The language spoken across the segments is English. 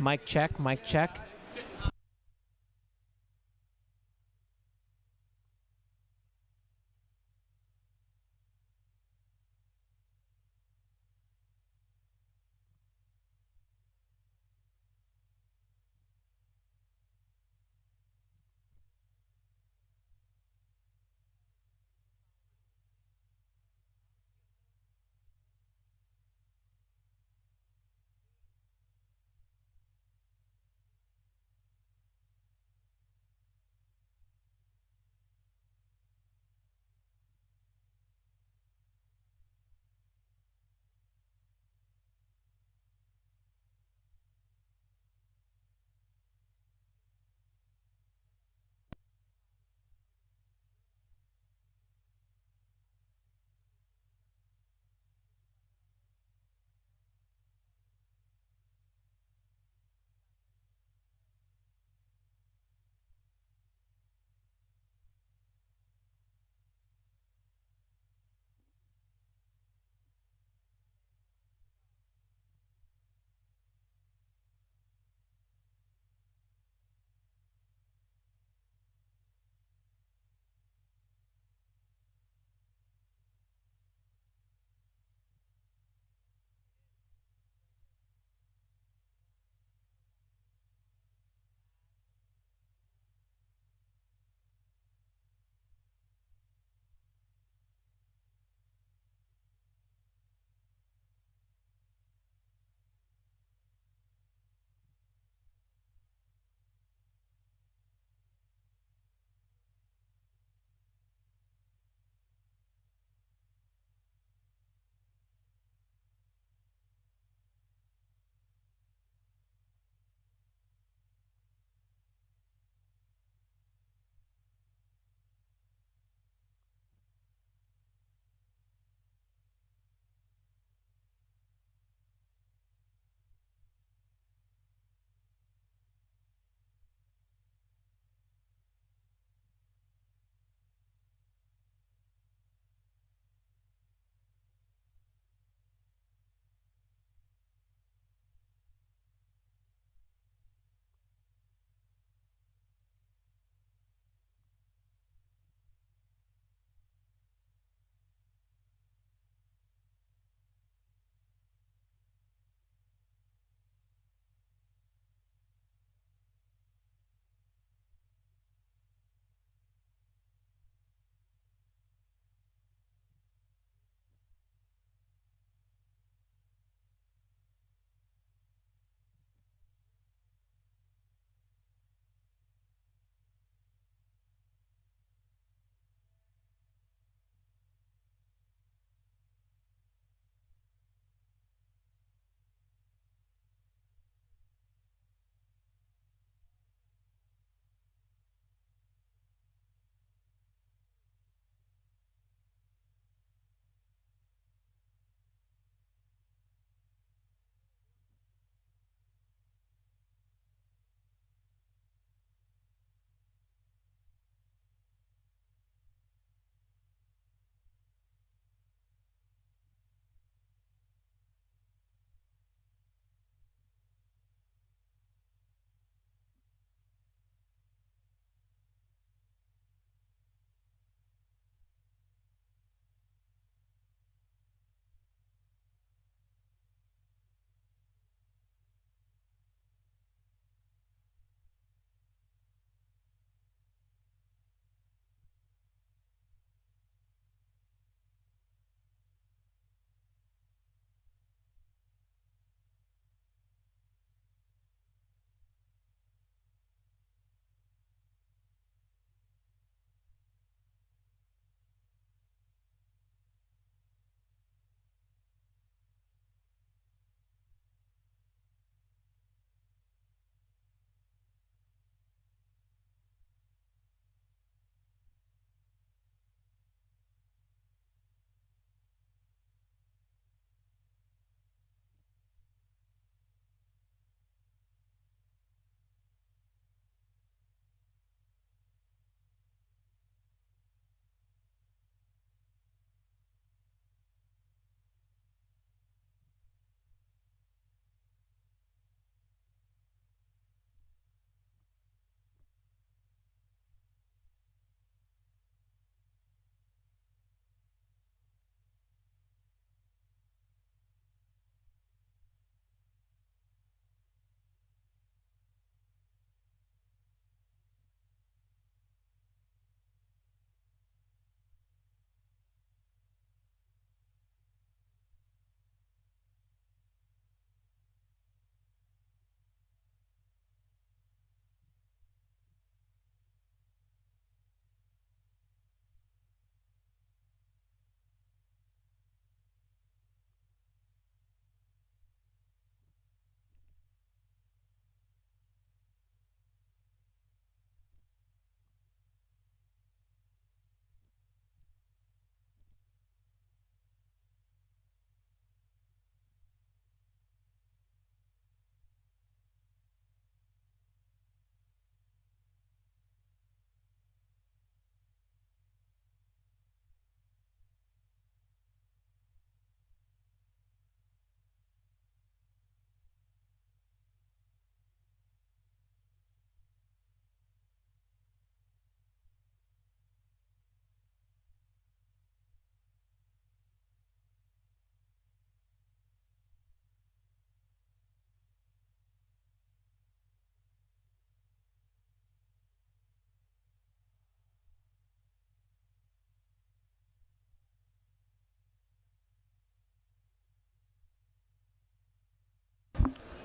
Mic check, mic check.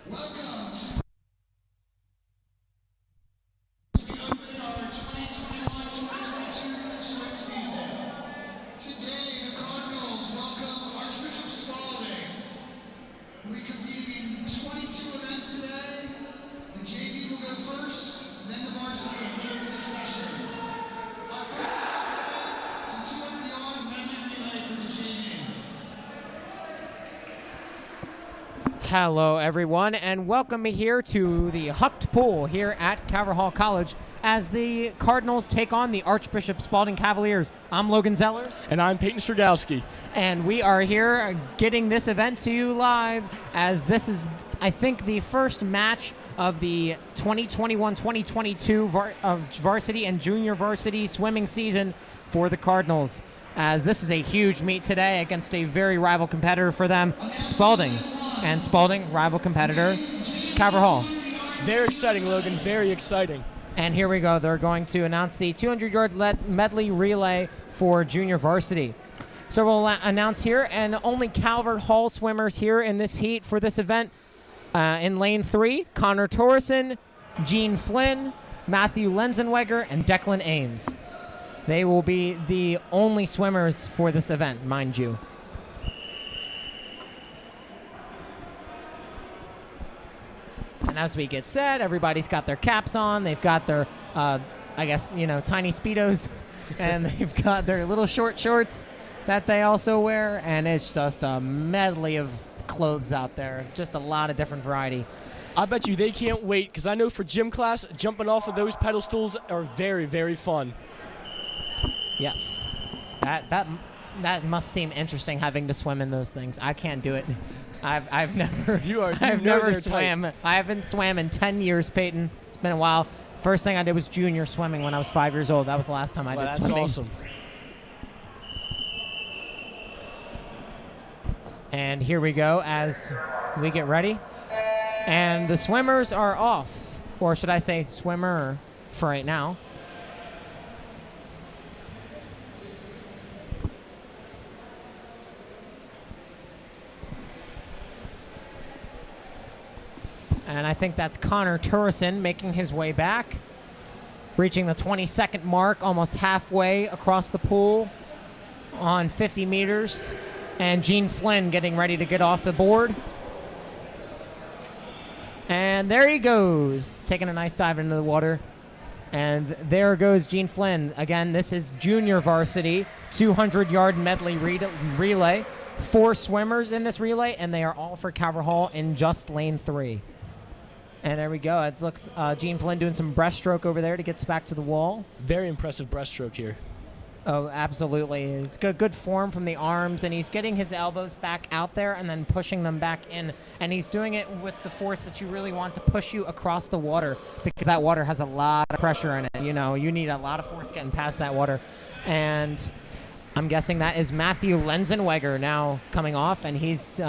Welcome to we open our 2021-2022 swim season. Today, the Cardinals welcome Archbishop Spalding. We competed in 22 events today. The JV will go first, then the varsity in succession. Our first event today is a 200-yard medley relay for the JV. Hello, everyone, and welcome here to the Hucked Pool here at Calvert Hall College as the Cardinals take on the Archbishop Spalding Cavaliers. I'm Logan Zeller. And I'm Peyton Stradowski. And we are here getting this event to you live as this is, I think, the first match of the 2021-2022 varsity and junior varsity swimming season for the Cardinals, as this is a huge meet today against a very rival competitor for them, Spalding. And Spalding, rival competitor, Calvert Hall. Very exciting, Logan. Very exciting. And here we go. They're going to announce the 200-yard medley relay for junior varsity. So we'll announce here, and only Calvert Hall swimmers here in this heat for this event. In lane 3, Connor Torreson, Gene Flynn, Matthew Lenzenweger, and Declan Ames. They will be the only swimmers for this event, mind you. And as we get set, everybody's got their caps on. They've got their, I guess, tiny Speedos. And they've got their little short shorts that they also wear. And it's just a medley of clothes out there. Just a lot of different variety. I bet you they can't wait, because I know for gym class, jumping off of those pedal stools are very, very fun. Yes. That must seem interesting, having to swim in those things. I can't do it. I've never swam. I haven't swam in 10 years, Peyton. It's been a while. First thing I did was junior swimming when I was 5 years old. That was the last time I did swimming. That's awesome. And here we go as we get ready. And the swimmers are off, or should I say swimmer for right now. And I think that's Connor Turrison making his way back, reaching the 20-second mark, almost halfway across the pool on 50 meters. And Gene Flynn getting ready to get off the board. And there he goes, taking a nice dive into the water. And there goes Gene Flynn. Again, this is junior varsity, 200-yard medley relay. 4 swimmers in this relay, and they are all for Calvert Hall in just lane 3. And there we go. It looks Gene Flynn doing some breaststroke over there to get back to the wall. Very impressive breaststroke here. Oh, absolutely. It's good form from the arms, and he's getting his elbows back out there and then pushing them back in. And he's doing it with the force that you really want to push you across the water, because that water has a lot of pressure in it. You need a lot of force getting past that water. And I'm guessing that is Matthew Lenzenweger now coming off, and he's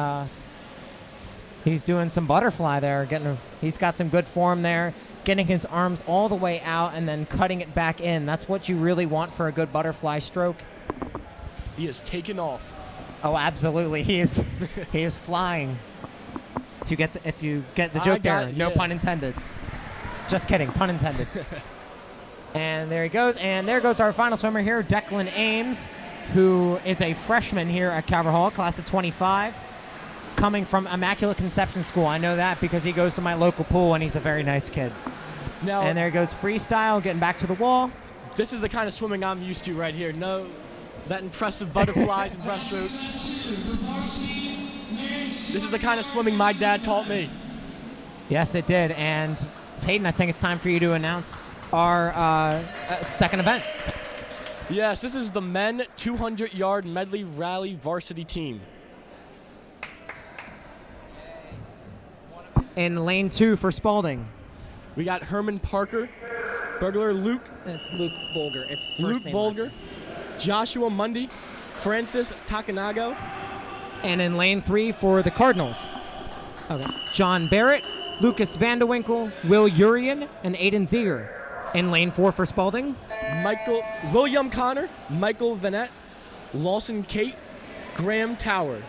doing some butterfly there. He's got some good form there, getting his arms all the way out and then cutting it back in. That's what you really want for a good butterfly stroke. He is taking off. Oh, absolutely. He is flying. If you get the joke there, no pun intended. Just kidding, pun intended. And there he goes. And there goes our final swimmer here, Declan Ames, who is a freshman here at Calvert Hall, class of 25. Coming from Immaculate Conception School. I know that because he goes to my local pool, and he's a very nice kid. Now, and there goes Freestyle, getting back to the wall. This is the kind of swimming I'm used to right here. No, that impressive butterflies and breaststrokes. This is the kind of swimming my dad taught me. Yes, it did. And Peyton, I think it's time for you to announce our second event. Yes, this is the men 200-yard medley rally varsity team. In lane 2 for Spalding, we got Herman Parker, Burglar Luke. It's Luke Bolger. It's first Luke name Bolger, Joshua Mundy, Francis Takanago. And in lane 3 for the Cardinals, John Barrett, Lucas Vandewinkle, Will Urian, and Aiden Ziegler. In lane 4 for Spalding, William Connor, Michael Vanette, Lawson Kate, Graham Tower.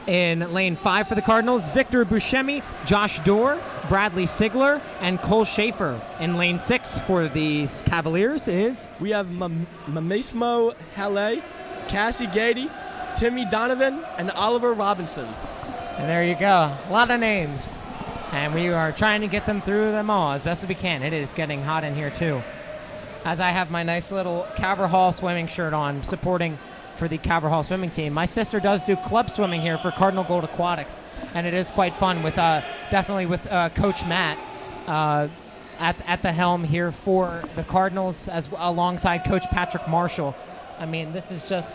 In lane 5 for the Cardinals, Victor Buscemi, Josh Dorr, Bradley Sigler, and Cole Schaefer. In lane 6 for the Cavaliers is... We have Mamismo Halle, Cassie Gady, Timmy Donovan, and Oliver Robinson. And there you go. A lot of names. And we are trying to get them through them all as best as we can. It is getting hot in here, too. As I have my nice little Calvert Hall swimming shirt on, supporting for the Calvert Hall swimming team. My sister does do club swimming here for Cardinal Gold Aquatics, and it is quite fun with definitely with Coach Matt at the helm here for the Cardinals, as alongside Coach Patrick Marshall. I mean, this is just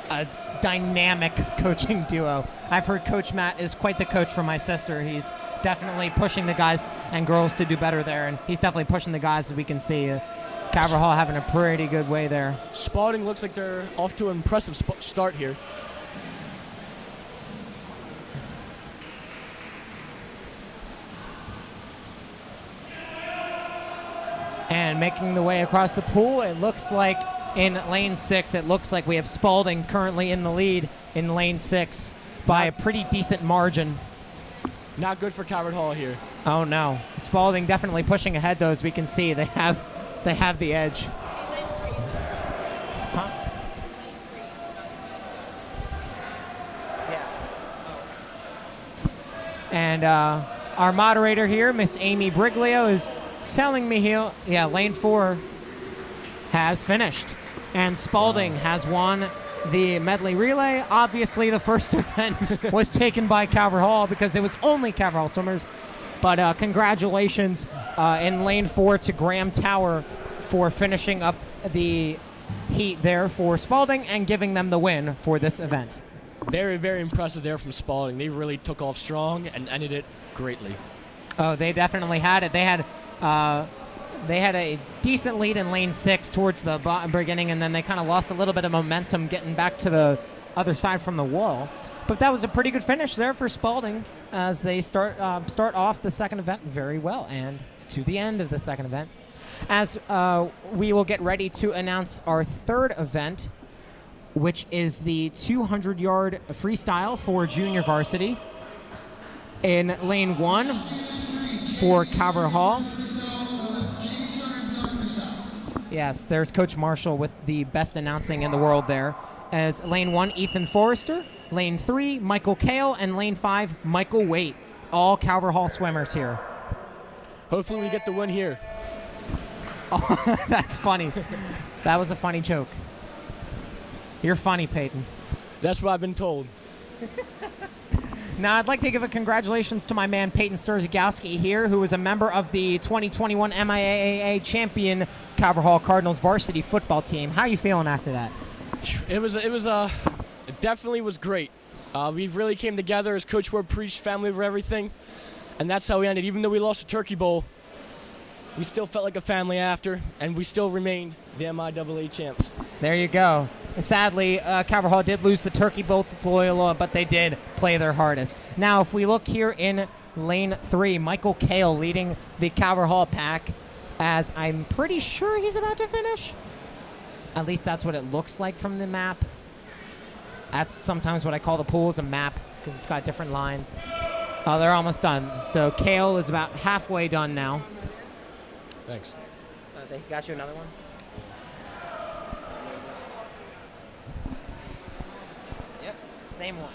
a dynamic coaching duo. I've heard Coach Matt is quite the coach for my sister. He's definitely pushing the guys and girls to do better there, and he's definitely pushing the guys, as we can see. Calvert Hall having a pretty good way there. Spalding looks like they're off to an impressive start here. And making the way across the pool, it looks like in lane 6, it looks like we have Spalding currently in the lead in lane 6 by a pretty decent margin. Not good for Calvert Hall here. Oh no. Spalding definitely pushing ahead, though, as we can see. They have the edge. Huh? Yeah. And our moderator here, Miss Amy Briglio, is telling me here, lane 4 has finished. And Spalding has won the medley relay. Obviously, the first event was taken by Calvert Hall because it was only Calvert Hall swimmers. But congratulations in lane 4 to Graham Tower for finishing up the heat there for Spalding and giving them the win for this event. Very, very impressive there from Spalding. They really took off strong and ended it greatly. Oh, they definitely had it. They had a decent lead in lane 6 towards the beginning, and then they kind of lost a little bit of momentum getting back to the other side from the wall. But that was a pretty good finish there for Spalding as they start off the second event very well and to the end of the second event. As we will get ready to announce our third event, which is the 200-yard freestyle for junior varsity. In lane 1 for Calvert Hall. Yes, there's Coach Marshall with the best announcing in the world there. As lane 1, Ethan Forrester. Lane 3, Michael Kale. And lane 5, Michael Waite. All Calvert Hall swimmers here. Hopefully we get the win here. Oh, that's funny. That was a funny joke. You're funny, Peyton. That's what I've been told. Now, I'd like to give a congratulations to my man Peyton Sturzigowski here, who is a member of the 2021 MIAA champion Calvert Hall Cardinals varsity football team. How are you feeling after that? It definitely was great. We really came together as Coach Ward preached, family over everything, and that's how we ended. Even though we lost the Turkey Bowl, we still felt like a family after, and we still remained the MIAA champs. There you go. Sadly, Calvert Hall did lose the Turkey Bowl to Loyola, but they did play their hardest. Now, if we look here in lane 3, Michael Kale leading the Calvert Hall pack, as I'm pretty sure he's about to finish. At least that's what it looks like from the map. That's sometimes what I call the pool is a map, because it's got different lines. Oh, they're almost done. So Kale is about halfway done now. Thanks. They got you another one? Yep, same one.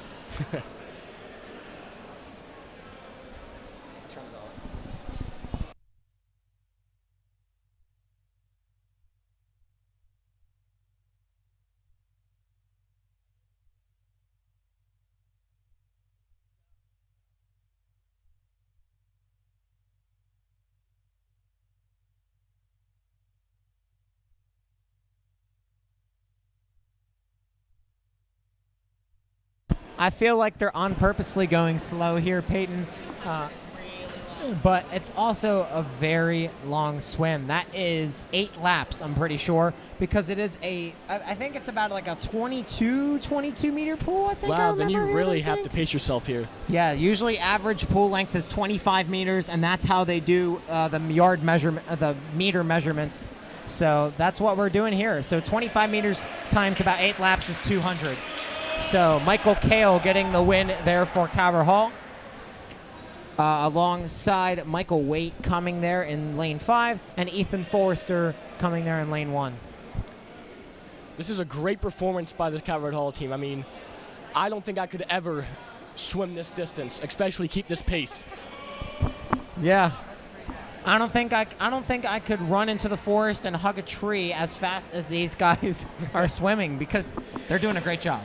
Turn it off. I feel like they're on purposely going slow here, Peyton. But it's also a very long swim. That is 8 laps, I'm pretty sure, because it is I think it's about like a 22 meter pool, I think. Wow, then you really have to pace yourself here. Yeah, usually average pool length is 25 meters, and that's how they do the yard measurement, the meter measurements. So that's what we're doing here. So 25 meters times about 8 laps is 200. So Michael Kale getting the win there for Calvert Hall. Alongside Michael Waite coming there in lane 5, and Ethan Forrester coming there in lane 1. This is a great performance by the Calvert Hall team. I mean, I don't think I could ever swim this distance, especially keep this pace. Yeah. I don't think I could run into the forest and hug a tree as fast as these guys are swimming, because they're doing a great job.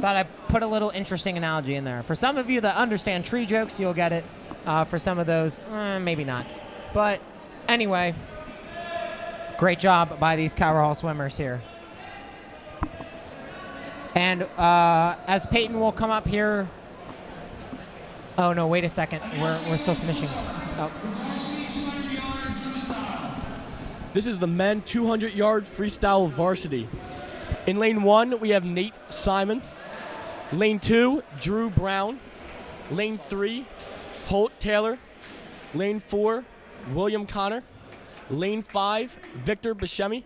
Thought I'd put a little interesting analogy in there. For some of you that understand tree jokes, you'll get it. For some of those, maybe not. But anyway, great job by these Calvert Hall swimmers here. And as Peyton will come up here. Oh no! Wait a second. We're still finishing. Oh. This is the men 200-yard freestyle varsity. In lane 1, we have Nate Simon. Lane 2, Drew Brown. Lane 3, Holt Taylor. Lane 4, William Connor. Lane 5, Victor Buscemi.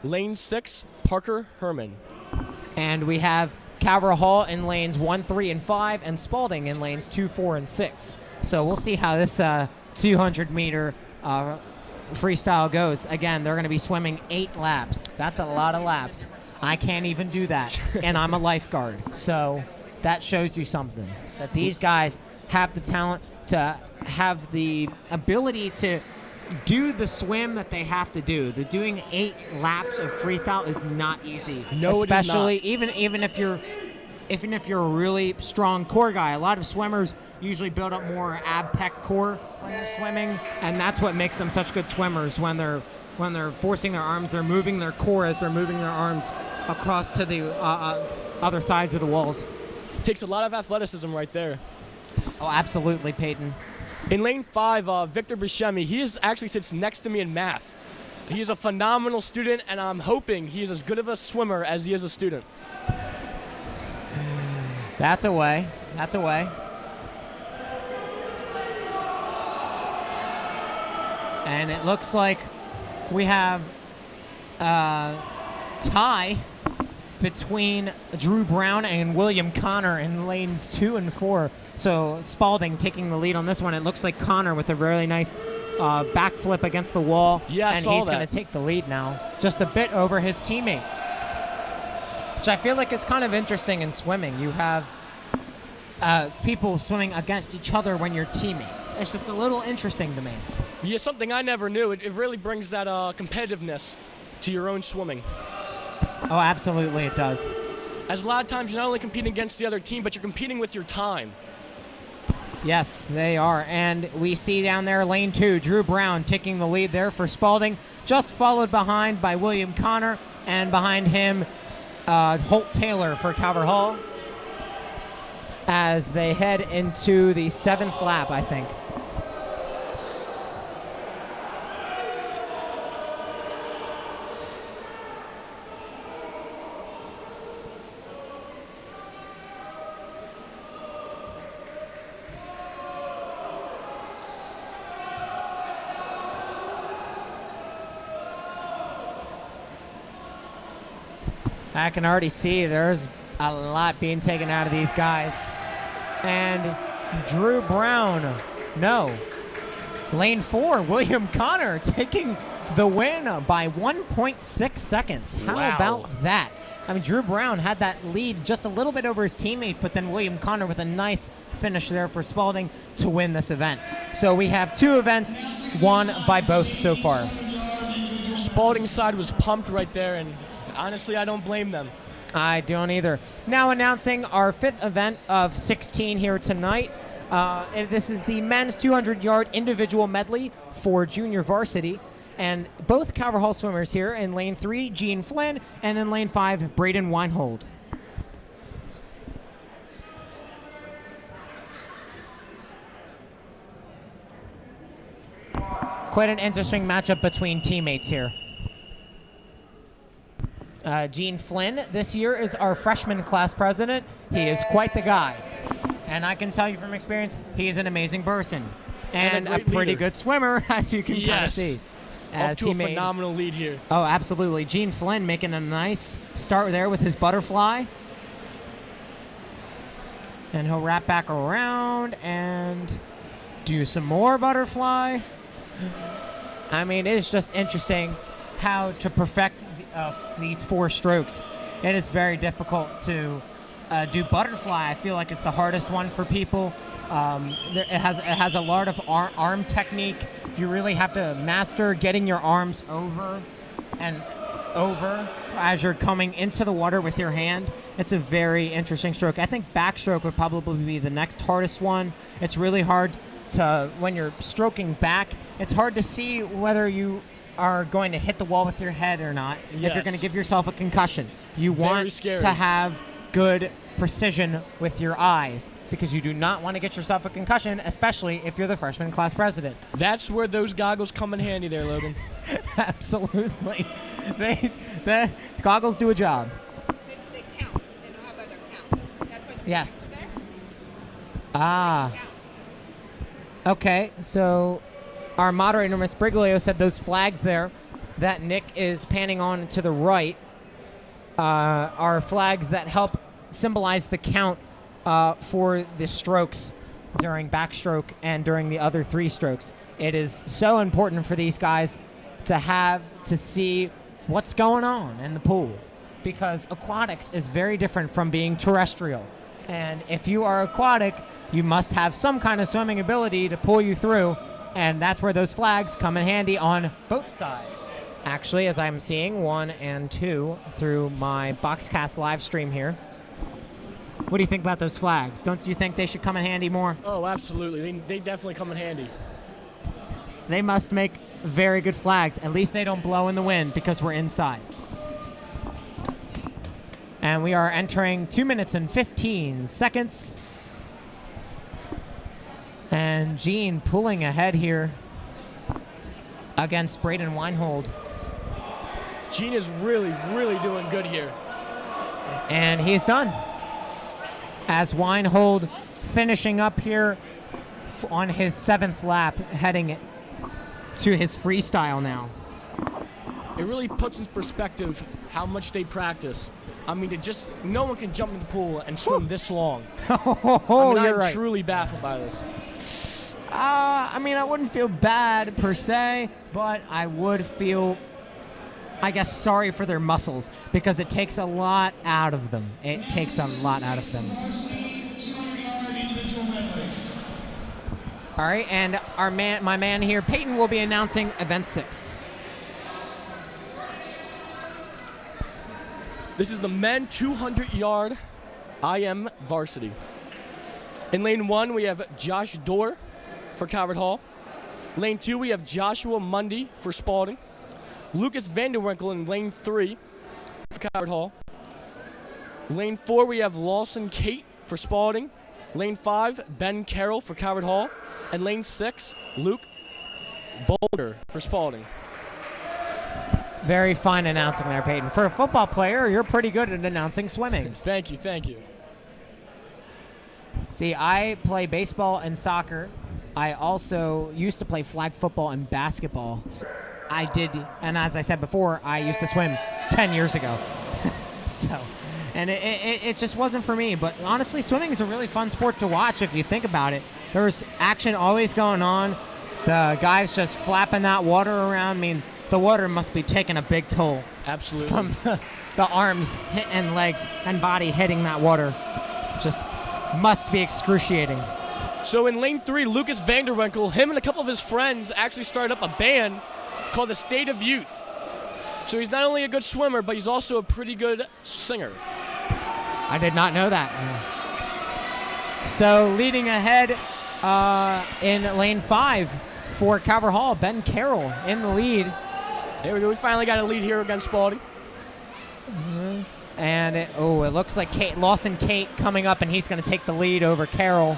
Lane 6, Parker Herman. And we have Calvert Hall in lanes 1, 3, and 5, and Spalding in lanes 2, 4, and 6. So we'll see how this 200-meter freestyle goes. Again, they're going to be swimming 8 laps. That's a lot of laps. I can't even do that, and I'm a lifeguard. So that shows you something, that these guys have the talent to have the ability to do the swim that they have to do. The doing 8 laps of freestyle is not easy. No, especially it is not. even if you're a really strong core guy. A lot of swimmers usually build up more ab pec core when they're swimming, and that's what makes them such good swimmers. When they're forcing their arms, they're moving their core as they're moving their arms across to the other sides of the walls. Takes a lot of athleticism right there. Oh, absolutely, Peyton. In lane 5, Victor Buscemi, he actually sits next to me in math. He is a phenomenal student, and I'm hoping he is as good of a swimmer as he is a student. That's a way. That's a way. And it looks like we have a tie between Drew Brown and William Connor in lanes 2 and 4. So Spalding taking the lead on this one. It looks like Connor with a really nice backflip against the wall. Yeah, and he's going to take the lead now, just a bit over his teammate, which I feel like is kind of interesting in swimming. You have people swimming against each other when you're teammates. It's just a little interesting to me. Yeah, something I never knew. It really brings that competitiveness to your own swimming. Oh, absolutely it does. As a lot of times you're not only competing against the other team, but you're competing with your time. Yes, they are. And we see down there lane 2, Drew Brown taking the lead there for Spalding, just followed behind by William Connor, and behind him Holt Taylor for Calvert Hall as they head into the 7th lap, I think. I can already see there's a lot being taken out of these guys. And Drew Brown, no. Lane 4, William Connor taking the win by 1.6 seconds. How about that? I mean, Drew Brown had that lead just a little bit over his teammate, but then William Connor with a nice finish there for Spalding to win this event. So we have 2 events won by both so far. Spalding's side was pumped right there, and honestly, I don't blame them. I don't either. Now announcing our 5th event of 16 here tonight. This is the men's 200-yard individual medley for junior varsity. And both Calvert Hall swimmers here in lane 3, Gene Flynn, and in lane 5, Braden Weinhold. Quite an interesting matchup between teammates here. Gene Flynn this year is our freshman class president. He is quite the guy. And I can tell you from experience, he is an amazing person. And a pretty leader. Good swimmer, as you can kind of see. Off to a phenomenal lead here. Oh, absolutely. Gene Flynn making a nice start there with his butterfly. And he'll wrap back around and do some more butterfly. I mean, it is just interesting how to perfect these 4 strokes. It is very difficult to do butterfly. I feel like it's the hardest one for people. It has a lot of arm technique. You really have to master getting your arms over and over as you're coming into the water with your hand. It's a very interesting stroke. I think backstroke would probably be the next hardest one. It's really hard to, when you're stroking back, it's hard to see whether you are going to hit the wall with your head or not. Yes. If you're going to give yourself a concussion. You want to have good precision with your eyes because you do not want to get yourself a concussion, especially if you're the freshman class president. That's where those goggles come in handy there, Logan. Absolutely. The goggles do a job. They count. They know how about their count. That's what Yes. there. Ah. Okay, so our moderator, Ms. Briglio, said those flags there that Nick is panning on to the right are flags that help symbolize the count for the strokes during backstroke and during the other 3 strokes. It is so important for these guys to see what's going on in the pool because aquatics is very different from being terrestrial. And if you are aquatic, you must have some kind of swimming ability to pull you through, and that's where those flags come in handy on both sides. Actually, as I'm seeing 1 and 2 through my Boxcast live stream here. What do you think about those flags? Don't you think they should come in handy more? Oh, absolutely. They definitely come in handy. They must make very good flags. At least they don't blow in the wind because we're inside. And we are entering 2 minutes and 15 seconds. And Gene pulling ahead here against Braden Weinhold. Gene is really, really doing good here. And he's done. As Weinhold finishing up here on his 7th lap, heading to his freestyle now. It really puts in perspective how much they practice. I mean, no one can jump in the pool and swim this long. You're right. Truly baffled by this. I mean, I wouldn't feel bad per se, but I would feel, I guess, sorry for their muscles because it takes a lot out of them. It takes a lot out of them. All right, and my man here, Peyton, will be announcing event 6. This is the men 200-yard IM Varsity. In lane 1, we have Josh Dorr for Calvert Hall. Lane 2, we have Joshua Mundy for Spalding. Lucas Vanderwinkle in lane 3 for Calvert Hall. Lane 4, we have Lawson Kate for Spalding. Lane 5, Ben Carroll for Calvert Hall. And lane 6, Luke Boulder for Spalding. Very fine announcing there, Peyton. For a football player, you're pretty good at announcing swimming. Thank you, thank you. See, I play baseball and soccer. I also used to play flag football and basketball. I did, and as I said before, I used to swim 10 years ago. And it just wasn't for me. But honestly, swimming is a really fun sport to watch if you think about it. There's action always going on. The guys just flapping that water around. I mean, the water must be taking a big toll. Absolutely. From the arms and legs and body hitting that water. Just must be excruciating. So in lane 3, Lucas Vanderwinkle, him and a couple of his friends actually started up a band called the State of Youth. So he's not only a good swimmer, but he's also a pretty good singer. I did not know that. So leading ahead in lane 5 for Calvert Hall, Ben Carroll in the lead. There we go. We finally got a lead here against Spalding. Mm-hmm. And it looks like Lawson Kate coming up, and he's going to take the lead over Carroll.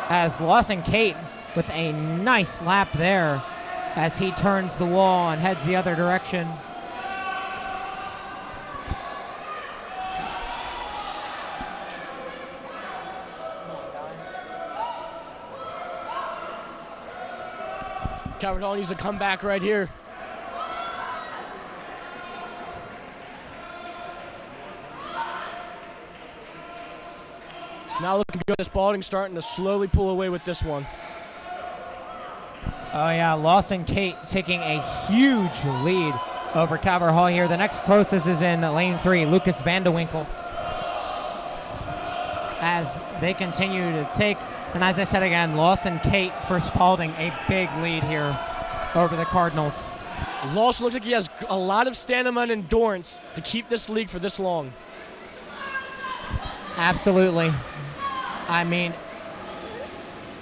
As Lawson Kate with a nice lap there as he turns the wall and heads the other direction. Calvert Hall needs to come back right here. It's now looking good. Spalding starting to slowly pull away with this one. Oh, yeah, Lawson Kate taking a huge lead over Calvert Hall here. The next closest is in lane 3, Lucas Vandewinkle. As they continue to take, and as I said again, Lawson Kate for Spalding, a big lead here over the Cardinals. Lawson looks like he has a lot of stamina and endurance to keep this league for this long. Absolutely. I mean,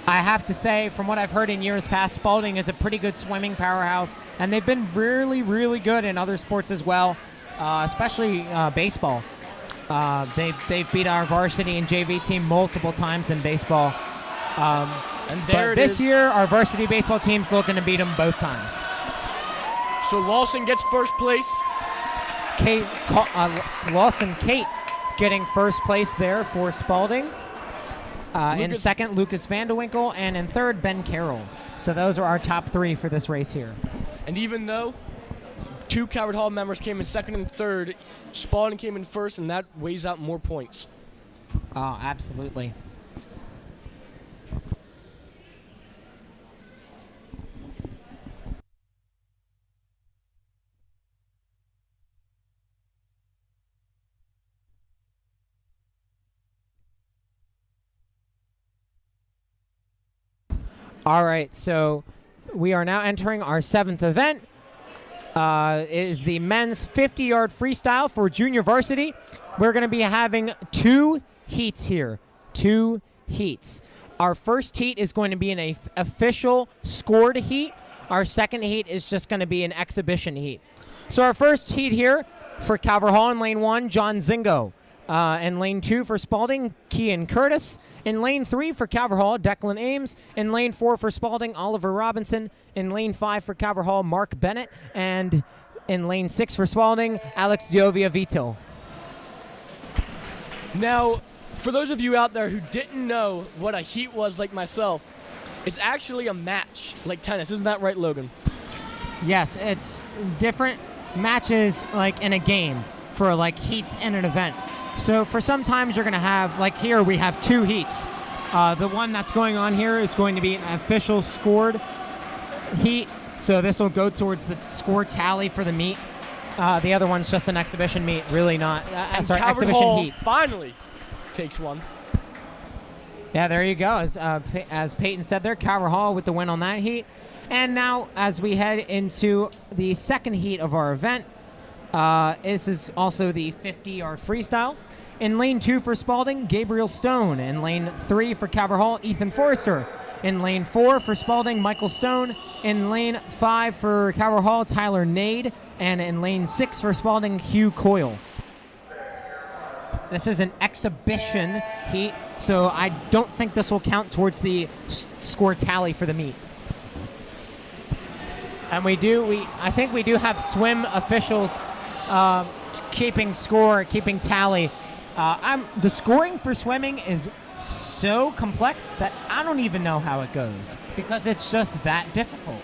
I have to say, from what I've heard in years past, Spalding is a pretty good swimming powerhouse, and they've been really, really good in other sports as well, especially baseball. They've beat our varsity and JV team multiple times in baseball. But this year, our varsity baseball team's looking to beat them both times. So Lawson gets first place. Lawson Kate getting first place there for Spalding. In second, Lucas Vandewinkle, and in third, Ben Carroll. So those are our top 3 for this race here. And even though 2 Calvert Hall members came in second and third, Spalding came in first, and that weighs out more points. Oh, absolutely. All right, so we are now entering our 7th event. It is the men's 50-yard freestyle for junior varsity. We're going to be having 2 heats here, 2 heats. Our first heat is going to be an official scored heat. Our second heat is just going to be an exhibition heat. So our first heat here for Calvert Hall in lane 1, John Zingo. In lane 2 for Spalding, Kean Curtis. In lane 3 for Calvert Hall, Declan Ames. In lane 4 for Spalding, Oliver Robinson. In lane 5 for Calvert Hall, Mark Bennett. And in lane 6 for Spalding, Alex Diovia Vito. Now, for those of you out there who didn't know what a heat was like myself, it's actually a match like tennis. Isn't that right, Logan? Yes, it's different matches like in a game for like heats in an event. So for sometimes you're going to have, like here we have 2 heats. The one that's going on here is going to be an official scored heat. So this will go towards the score tally for the meet. The other one's just an exhibition meet, really not. Sorry, exhibition Hall heat. Finally takes one. Yeah, there you go. As Peyton said there, Calvert Hall with the win on that heat. And now as we head into the second heat of our event, this is also the 50-yard freestyle. In lane 2 for Spalding, Gabriel Stone. In lane 3 for Calvert Hall, Ethan Forrester. In lane 4 for Spalding, Michael Stone. In lane 5 for Calvert Hall, Tyler Nade. And in lane 6 for Spalding, Hugh Coyle. This is an exhibition heat, so I don't think this will count towards the score tally for the meet. And I think we do have swim officials keeping score, keeping tally. The scoring for swimming is so complex that I don't even know how it goes because it's just that difficult.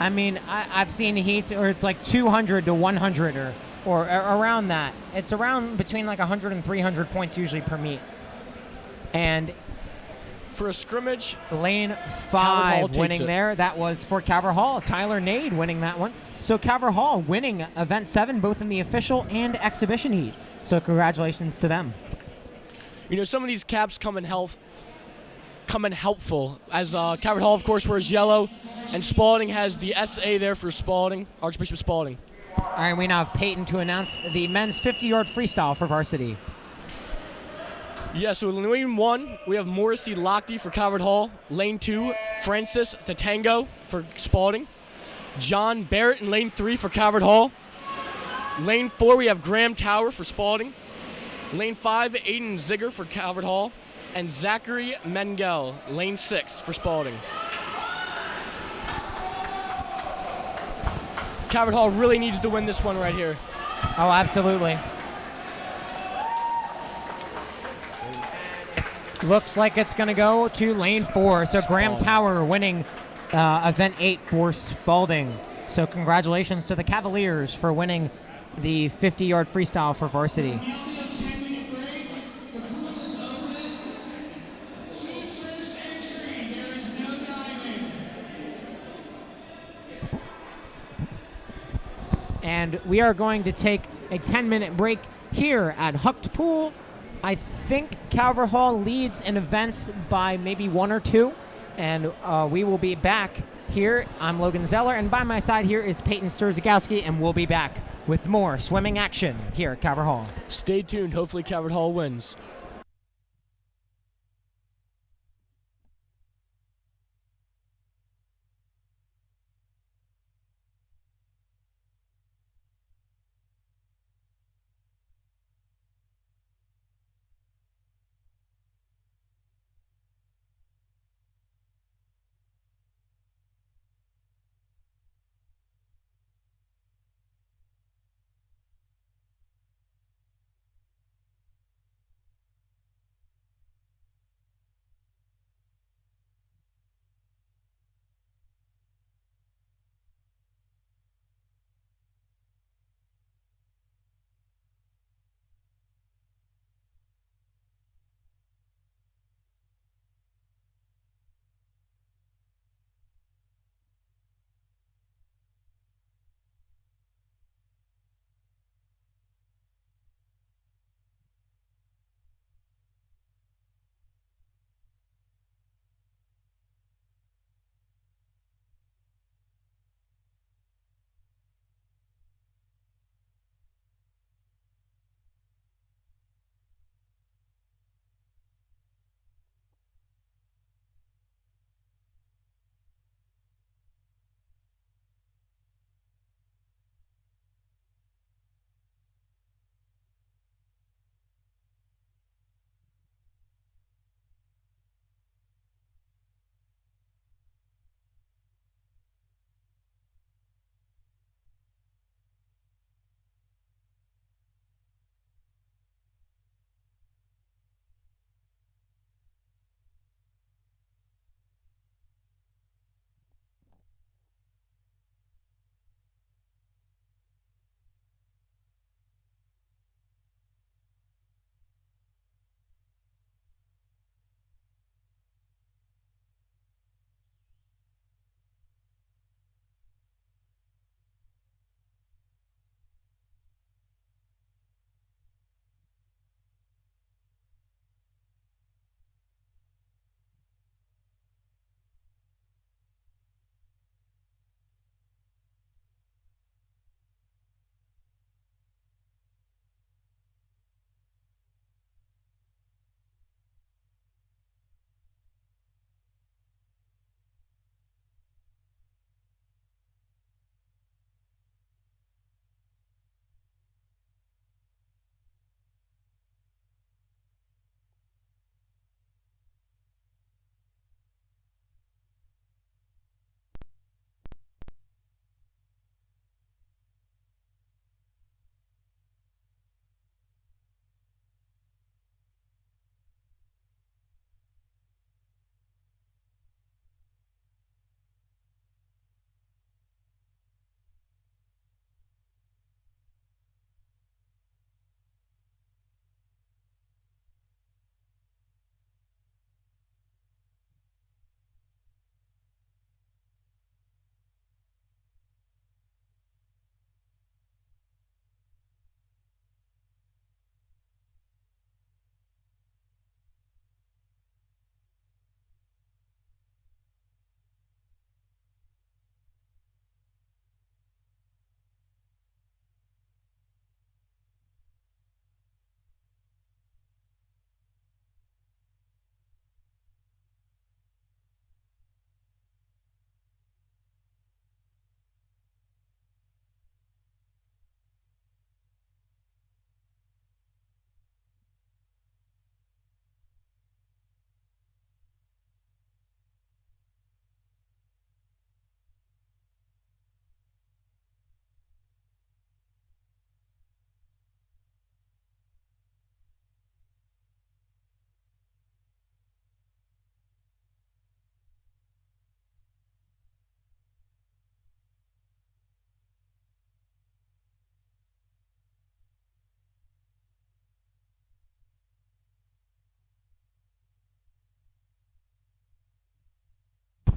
I mean, I've seen heats where it's like 200 to 100 or around that. It's around between like 100 and 300 points usually per meet. And for a scrimmage, lane 5 winning there. That was for Calvert Hall. Tyler Nade winning that one. So Calvert Hall winning event 7 both in the official and exhibition heat. So congratulations to them. You know, some of these caps come in helpful. As Calvert Hall, of course, wears yellow, and Spalding has the SA there for Spalding, Archbishop Spalding. All right, we now have Peyton to announce the men's 50-yard freestyle for varsity. Yeah, so in lane 1, we have Morrissey Lochte for Calvert Hall. Lane 2, Francis Tatango for Spalding. John Barrett in lane 3 for Calvert Hall. Lane 4, we have Graham Tower for Spalding. Lane 5, Aiden Ziegler for Calvert Hall. And Zachary Mengel, lane 6 for Spalding. Calvert Hall really needs to win this one right here. Oh, absolutely. Looks like it's going to go to lane 4. So Graham Tower winning event 8 for Spalding. So congratulations to the Cavaliers for winning the 50-yard freestyle for varsity. Now be a 10-minute break. The and we are going to take a 10-minute break here at Hucked Pool. I think Calvert Hall leads in events by maybe 1 or 2, and we will be back here. I'm Logan Zeller, and by my side here is Peyton Sturzagowski, and we'll be back with more swimming action here at Calvert Hall. Stay tuned. Hopefully Calvert Hall wins.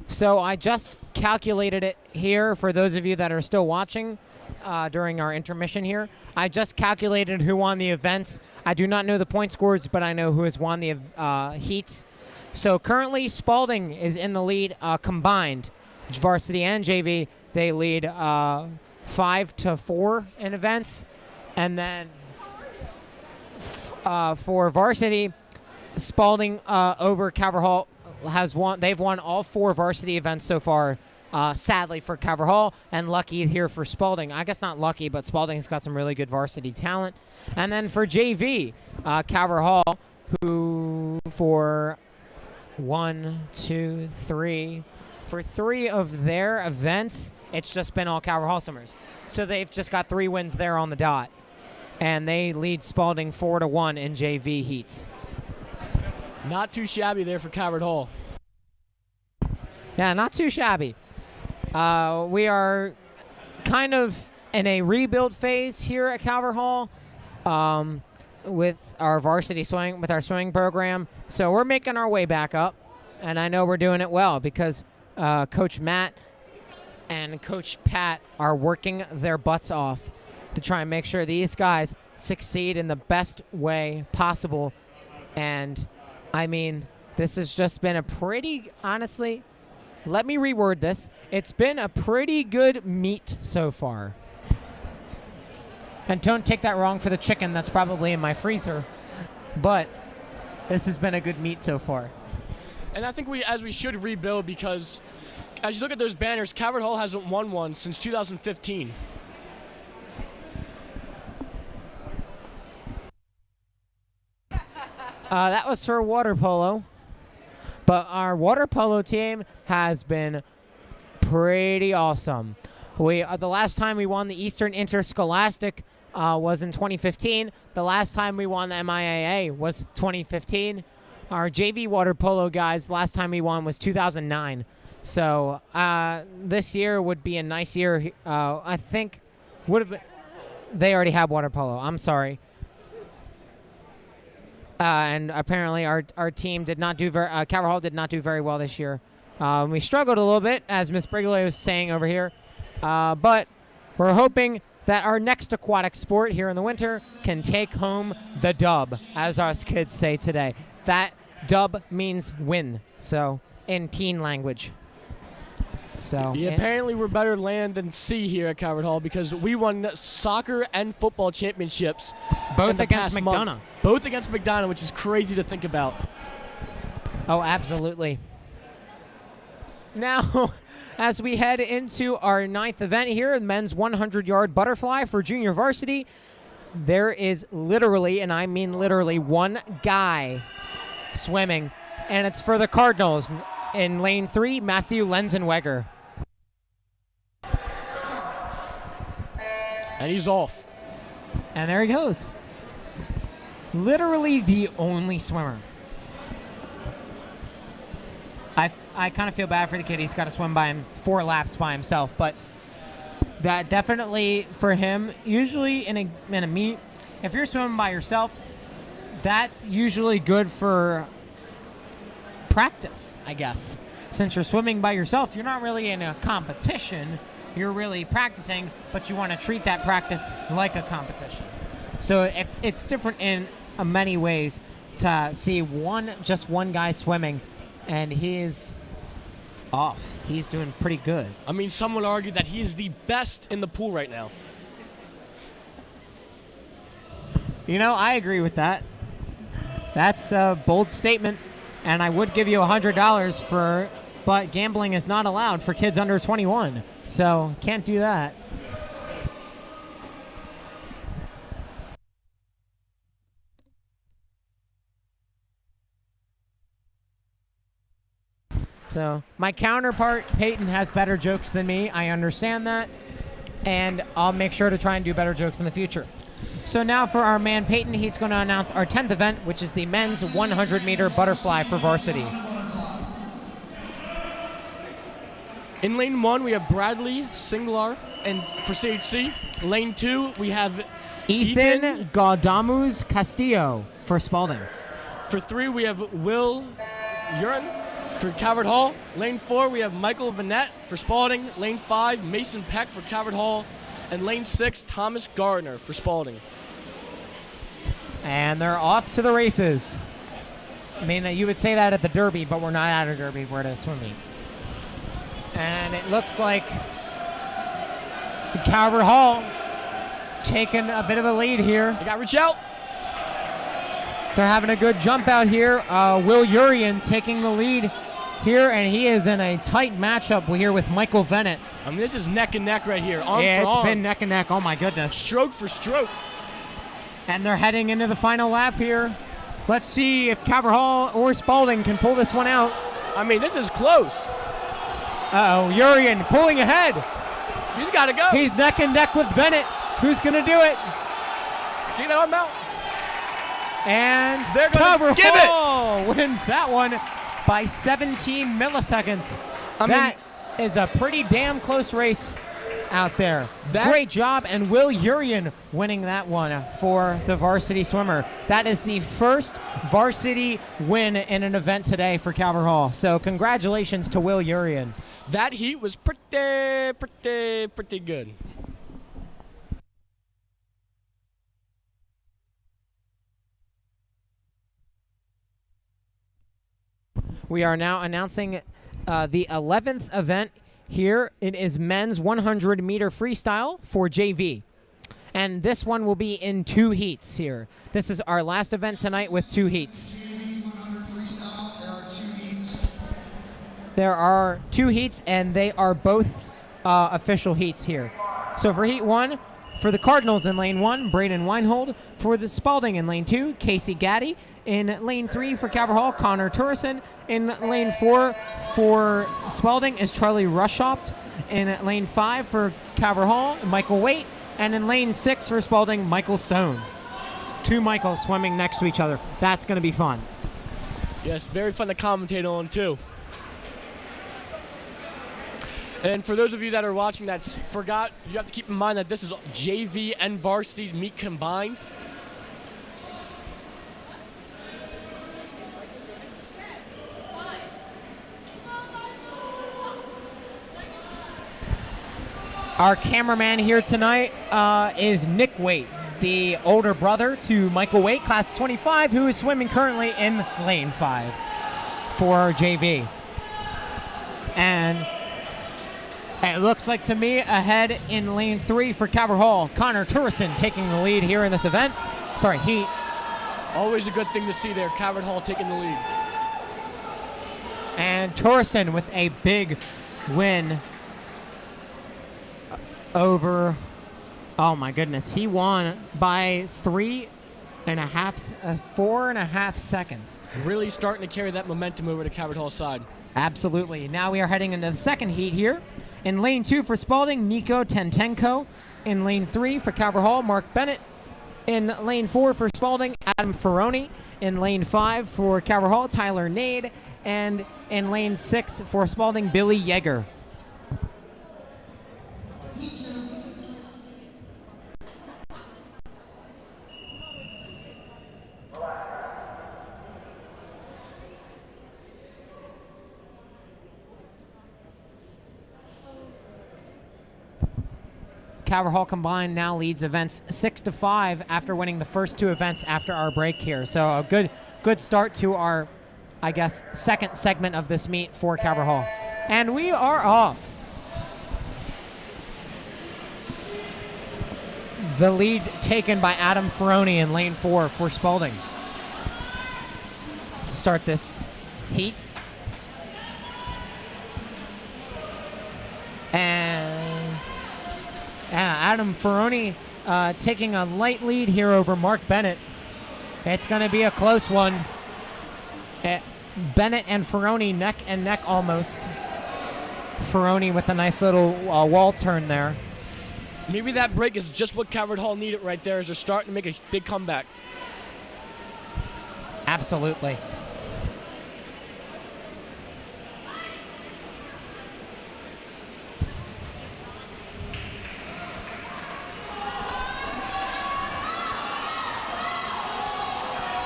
So I just calculated it here for those of you that are still watching. during our intermission here. I just calculated who won the events. I do not know the point scores, but I know who has won the heats. So currently, Spalding is in the lead combined. Varsity and JV, they lead 5-4 in events. And then for Varsity, Spalding over Calvert Hall has won. They've won all 4 varsity events so far. Sadly for Calvert Hall, and lucky here for Spalding. I guess not lucky, but Spalding's got some really good varsity talent. And then for JV, Calvert Hall, who for 3 of their events, it's just been all Calvert Hall swimmers. So they've just got 3 wins there on the dot. And they lead Spalding 4-1 in JV heats. Not too shabby there for Calvert Hall. Yeah, not too shabby. We are kind of in a rebuild phase here at Calvert Hall with our varsity swimming, with our swimming program. So we're making our way back up, and I know we're doing it well because Coach Matt and Coach Pat are working their butts off to try and make sure these guys succeed in the best way possible. And, I mean, this has just been a pretty, honestly, let me reword this. It's been a pretty good meet so far. And don't take that wrong for the chicken that's probably in my freezer. But this has been a good meet so far. And I think we should rebuild because as you look at those banners, Calvert Hall hasn't won one since 2015. That was for water polo. But our water polo team has been pretty awesome. The last time we won the Eastern Interscholastic was in 2015. The last time we won the MIAA was 2015. Our JV water polo guys, last time we won was 2009. So this year would be a nice year. I think would have been. They already have water polo. I'm sorry. And apparently our team did not do Calvert Hall did not do very well this year. We struggled a little bit, as Miss Brigley was saying over here. But we're hoping that our next aquatic sport here in the winter can take home the dub, as us kids say today. That dub means win, so in teen language. So yeah, apparently we're better land than sea here at Calvert Hall because we won soccer and football championships. Both against McDonough. Both against McDonough, which is crazy to think about. Oh, absolutely. Now, as we head into our 9th event here, men's 100-yard butterfly for junior varsity, there is literally, and I mean literally, one guy swimming, and it's for the Cardinals. In lane 3, Matthew Lenzenweger. And he's off. And there he goes. Literally the only swimmer. I kind of feel bad for the kid. He's got to swim by him 4 laps by himself. But that definitely, for him, usually in a meet, if you're swimming by yourself, that's usually good for practice, I guess. Since you're swimming by yourself, you're not really in a competition. You're really practicing, but you want to treat that practice like a competition. So it's different in many ways to see just one guy swimming, and he's off. He's doing pretty good. I mean, some would argue that he is the best in the pool right now. You know, I agree with that. That's a bold statement. And I would give you $100 but gambling is not allowed for kids under 21. So can't do that. So my counterpart, Peyton, has better jokes than me. I understand that. And I'll make sure to try and do better jokes in the future. So now for our man Peyton, he's going to announce our 10th event, which is the men's 100-meter butterfly for varsity. In lane 1, we have Bradley Singlar, and for CHC. Lane 2, we have Ethan Gaudamus Castillo for Spalding. For 3, we have Will Urin for Calvert Hall. Lane 4, we have Michael Vanette for Spalding. Lane 5, Mason Peck for Calvert Hall. And lane 6, Thomas Gardner for Spalding. And they're off to the races. I mean, you would say that at the Derby, but we're not at a Derby. We're at a swim meet. And it looks like Calvert Hall taking a bit of a lead here. They got reach out. They're having a good jump out here. Will Urian taking the lead here, and he is in a tight matchup here with Michael Vennett. I mean, this is neck and neck right here. Arm Yeah, for it's arm. been neck and neck. Oh, my goodness. Stroke for stroke. And they're heading into the final lap here. Let's see if Calvert Hall or Spalding can pull this one out. I mean, this is close. Uh-oh, Urian pulling ahead. He's got to go. He's neck and neck with Vennett. Who's going to do it? Get that arm out. And they're going Calvert to give Hall wins that one by 17 milliseconds. That is a pretty damn close race out there. Great job, and Will Urian winning that one for the varsity swimmer. That is the first varsity win in an event today for Calvert Hall. So congratulations to Will Urian. That heat was pretty good. We are now announcing the 11th event here. It is men's 100-meter freestyle for JV. And this one will be in 2 heats here. This is our last event tonight with 2 heats. JV 100 freestyle, there are 2 heats. There are 2 heats, and they are both official heats here. So for heat 1, for the Cardinals in lane 1, Braden Weinhold. For the Spalding in lane 2, Casey Gaddy. In lane 3 for Calvert Hall, Connor Turrison. In lane 4 for Spalding is Charlie Rushopt. In lane 5 for Calvert Hall, Michael Waite. And in lane 6 for Spalding, Michael Stone. 2 Michaels swimming next to each other. That's going to be fun. Yes, very fun to commentate on, too. And for those of you that are watching that forgot, you have to keep in mind that this is JV and varsity meet combined. Our cameraman here tonight is Nick Waite, the older brother to Michael Waite, class 25, who is swimming currently in lane 5 for JV. And it looks like to me ahead in lane 3 for Calvert Hall, Connor Turrison taking the lead here in this event. Sorry, heat. Always a good thing to see there, Calvert Hall taking the lead. And Turrison with a big win over, oh my goodness, he won by 4.5 seconds. Really starting to carry that momentum over to Calvert Hall's side. Absolutely. Now we are heading into the second heat here. In lane 2 for Spalding, Nico Tentenko. In lane 3 for Calvert Hall, Mark Bennett. In lane 4 for Spalding, Adam Ferroni. In lane 5 for Calvert Hall, Tyler Nade. And in lane 6 for Spalding, Billy Yeager. Calvert Hall combined now leads events 6-5 after winning the first 2 events after our break here. So a good start to our, I guess, second segment of this meet for Calvert Hall. And we are off. The lead taken by Adam Ferroni in lane 4 for Spalding. To start this heat. And Adam Ferroni taking a light lead here over Mark Bennett. It's going to be a close one. Bennett and Ferroni neck and neck almost. Ferroni with a nice little wall turn there. Maybe that break is just what Calvert Hall needed right there as they're starting to make a big comeback. Absolutely.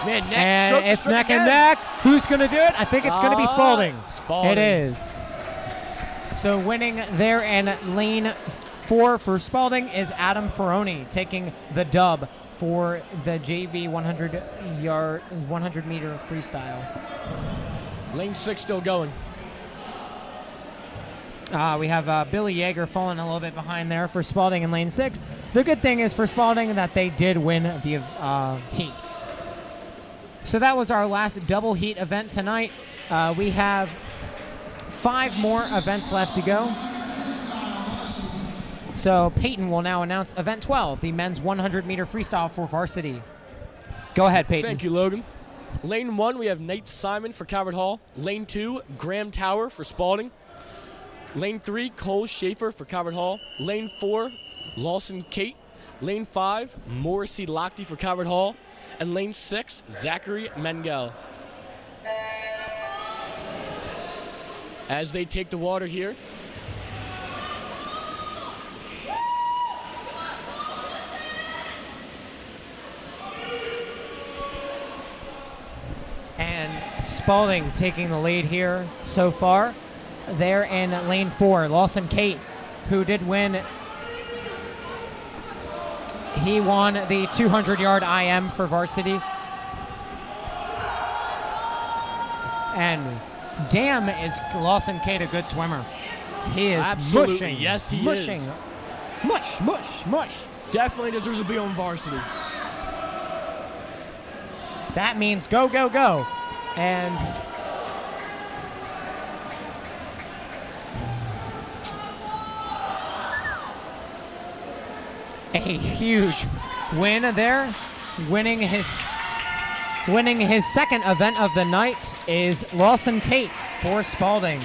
Man, And it's neck and neck. Who's going to do it? I think it's going to be Spalding. Spalding. It is. So winning there in lane 4 for Spalding is Adam Ferroni taking the dub for the JV 100 meter freestyle. Lane 6 still going. We have Billy Yeager falling a little bit behind there for Spalding in lane 6. The good thing is for Spalding that they did win the heat. So that was our last double heat event tonight. We have 5 more events left to go. So Peyton will now announce event 12, the men's 100 meter freestyle for Varsity. Go ahead, Peyton. Thank you, Logan. Lane 1, we have Nate Simon for Calvert Hall. Lane 2, Graham Tower for Spalding. Lane 3, Cole Schaefer for Calvert Hall. Lane 4, Lawson Kate. Lane 5, Morrissey Lochte for Calvert Hall. And lane 6, Zachary Mengel. As they take the water here. And Spalding taking the lead here so far. They're in lane 4, Lawson Kate, who did win. He won the 200-yard IM for Varsity. And damn, is Lawson Kate a good swimmer. He is Absolutely. mushing. Yes, he mushing. is. Mush, mush, mush. Definitely deserves to be on Varsity. That means go, go, go. And a huge win there. Winning his second event of the night is Lawson Kate for Spalding.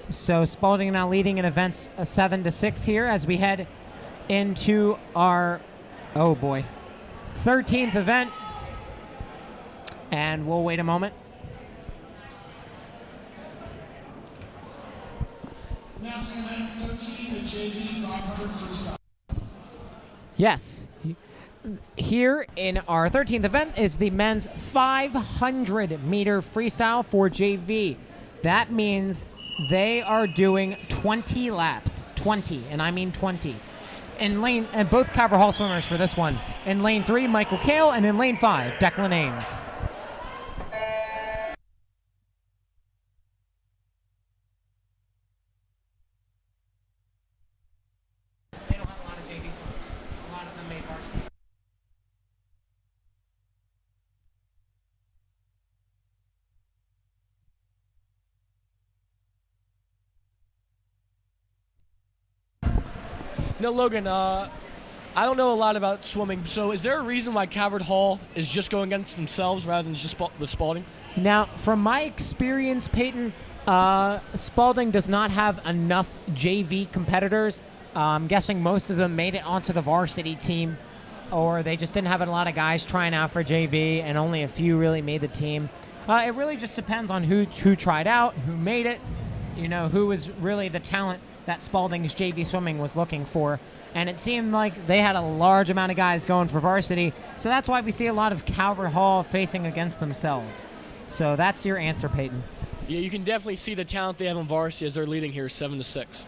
So Spalding now leading in events 7-6 here as we head into our, oh boy, 13th event. And we'll wait a moment. Announcing event 13, the JV 500 freestyle. Yes. Here in our 13th event is the men's 500 meter freestyle for JV. That means they are doing 20 laps. 20, and I mean 20. And both Calvert Hall swimmers for this one. In lane 3, Michael Kale, and in lane 5, Declan Ames. They don't have a lot of JV swimmers. A lot of them made varsity. No, Logan, I don't know a lot about swimming, so is there a reason why Calvert Hall is just going against themselves rather than just with Spalding? Now, from my experience, Peyton, Spalding does not have enough JV competitors. I'm guessing most of them made it onto the varsity team, or they just didn't have a lot of guys trying out for JV, and only a few really made the team. It really just depends on who tried out, who made it, you know, who was really the talent that Spalding's JV swimming was looking for. And it seemed like they had a large amount of guys going for varsity, so that's why we see a lot of Calvert Hall facing against themselves. So that's your answer, Peyton. Yeah, you can definitely see the talent they have on varsity as they're leading here 7-6.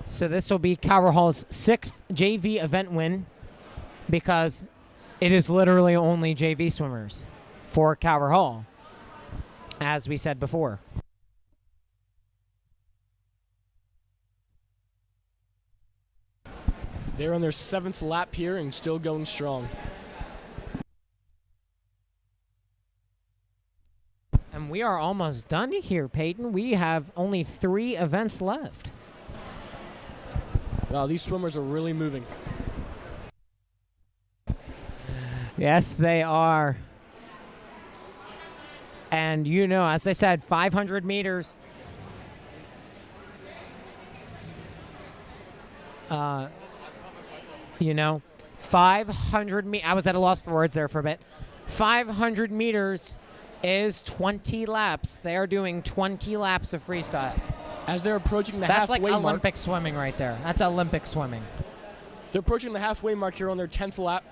So this will be Calvert Hall's 6th JV event win, because it is literally only JV swimmers for Calvert Hall, as we said before. They're on their 7th lap here and still going strong. And we are almost done here, Peyton. We have only 3 events left. Wow, these swimmers are really moving. Yes, they are. And, you know, as I said, 500 meters. You know, 500 meters. I was at a loss for words there for a bit. 500 meters is 20 laps. They are doing 20 laps of freestyle. As they're approaching the That's halfway like mark. Olympic swimming right there. That's Olympic swimming. They're approaching the halfway mark here on their 10th lap.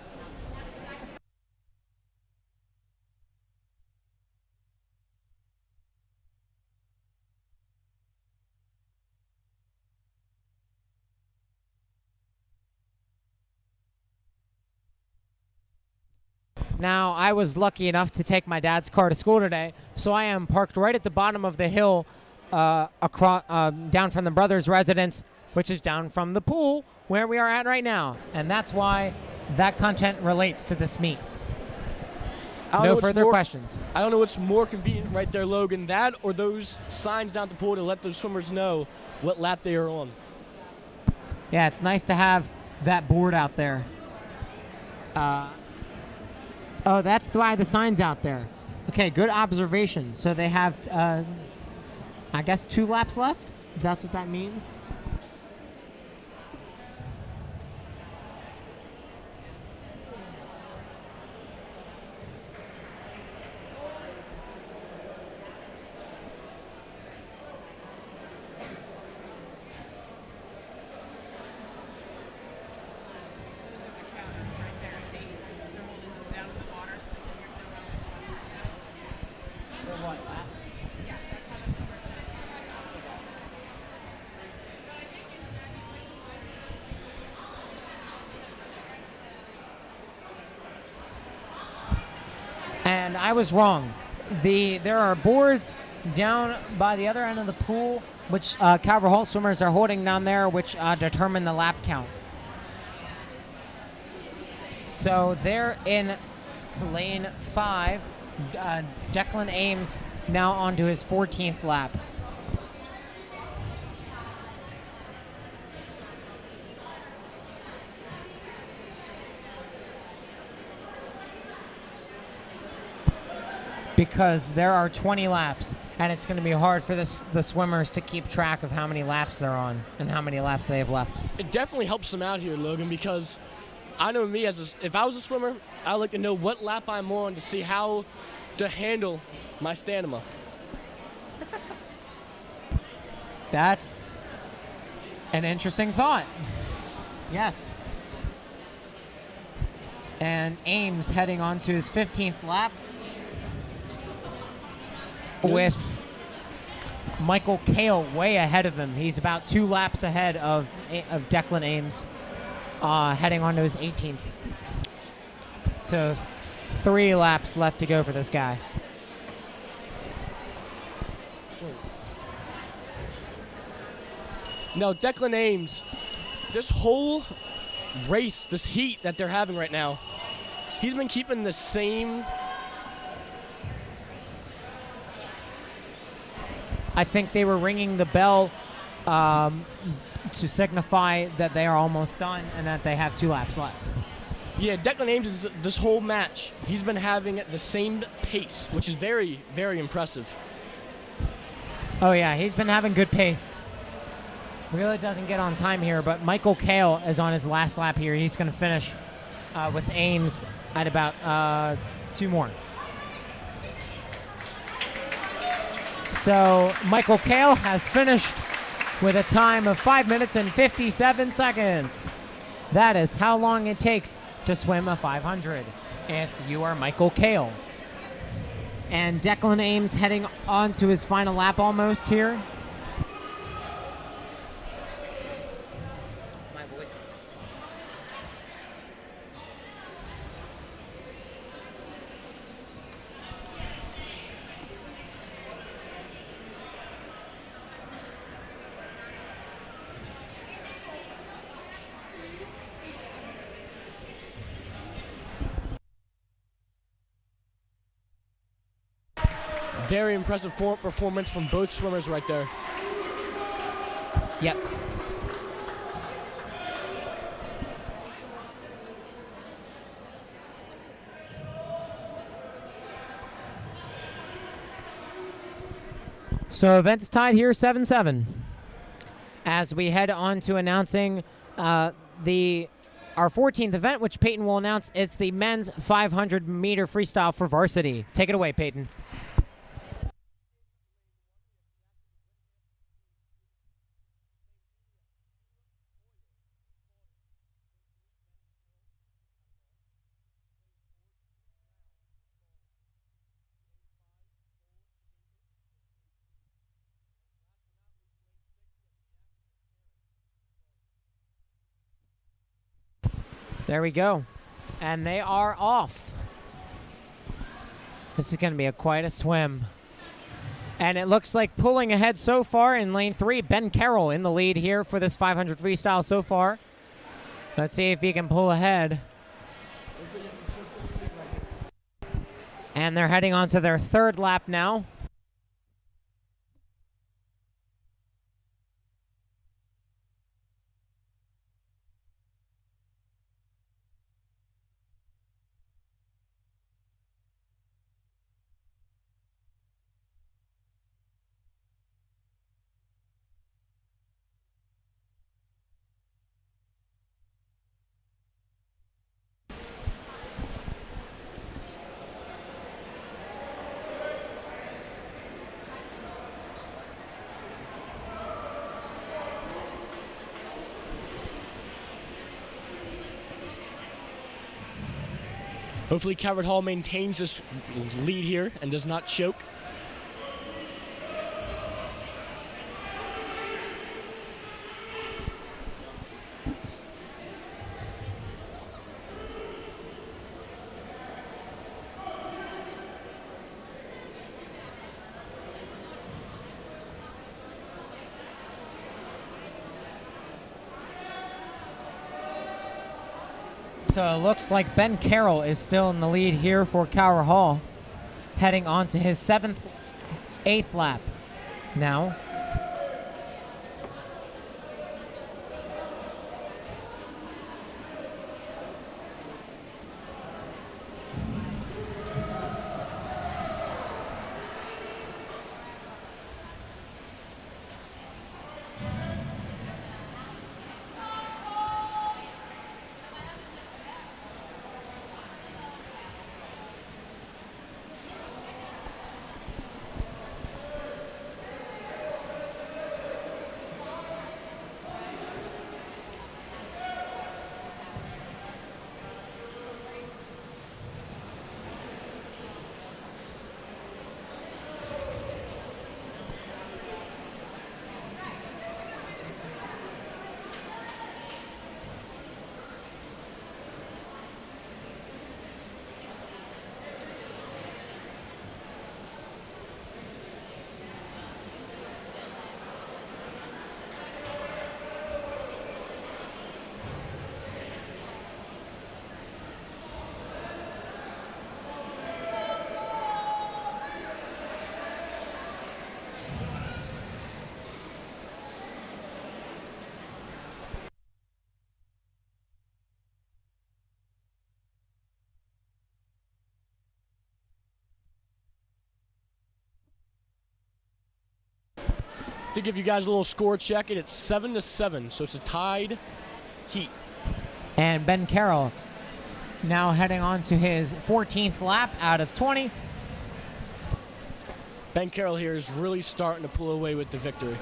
Now, I was lucky enough to take my dad's car to school today, so I am parked right at the bottom of the hill across, down from the brothers' residence, which is down from the pool where we are at right now. And that's why that content relates to this meet. No further questions. I don't know what's more convenient right there, Logan, that or those signs down at the pool to let those swimmers know what lap they are on. Yeah, it's nice to have that board out there. Oh, that's why the sign's out there. Okay, good observation. So they have, I guess, 2 laps left, if that's what that means. And I was wrong. There are boards down by the other end of the pool, which Calvert Hall swimmers are holding down there, which determine the lap count. So they're in lane 5. Declan Ames now onto his 14th lap. Because there are 20 laps, and it's going to be hard for the swimmers to keep track of how many laps they're on and how many laps they have left. It definitely helps them out here, Logan, because I know me, if I was a swimmer, I'd like to know what lap I'm on to see how to handle my stamina. That's an interesting thought. Yes. And Ames heading on to his 15th lap. With Michael Kale way ahead of him. He's about 2 laps ahead of Declan Ames, heading on to his 18th. So 3 laps left to go for this guy. Now, Declan Ames, this whole race, this heat that they're having right now, he's been keeping the same. I think they were ringing the bell to signify that they are almost done and that they have 2 laps left. Yeah, Declan Ames, is this whole match, he's been having the same pace, which is very, very impressive. Oh, yeah, he's been having good pace. Really doesn't get on time here, but Michael Kale is on his last lap here. He's going to finish with Ames at about 2 more. So Michael Kale has finished with a time of 5 minutes and 57 seconds. That is how long it takes to swim a 500 if you are Michael Kale. And Declan Ames heading on to his final lap almost here. My voice is nice. Very impressive performance from both swimmers right there. Yep. So events tied here 7-7. As we head on to announcing our 14th event, which Peyton will announce, it's the men's 500-meter freestyle for Varsity. Take it away, Peyton. There we go. And they are off. This is going to be quite a swim. And it looks like pulling ahead so far in lane 3, Ben Carroll in the lead here for this 500 freestyle so far. Let's see if he can pull ahead. And they're heading on to their third lap now. Hopefully Calvert Hall maintains this lead here and does not choke. So it looks like Ben Carroll is still in the lead here for Calvert Hall, heading on to his 8th lap now. To give you guys a little score check, and it's 7-7, so it's a tied heat. And Ben Carroll now heading on to his 14th lap out of 20. Ben Carroll here is really starting to pull away with the victory.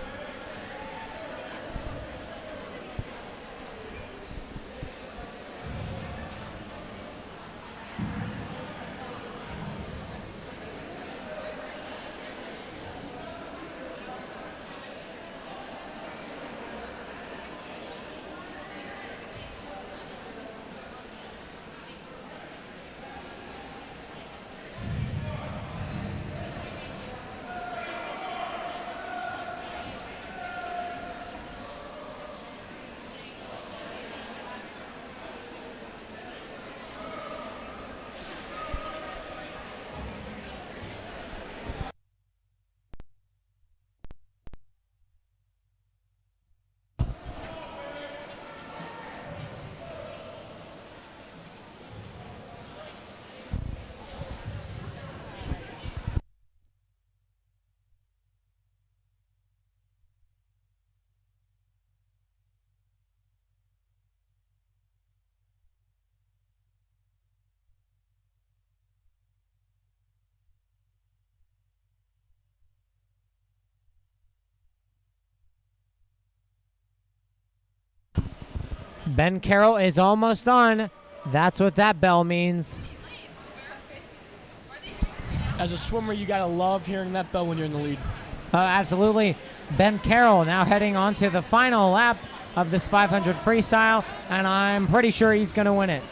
Ben Carroll is almost done. That's what that bell means. As a swimmer, you gotta love hearing that bell when you're in the lead. Absolutely. Ben Carroll now heading on to the final lap of this 500 freestyle, and I'm pretty sure he's going to win it.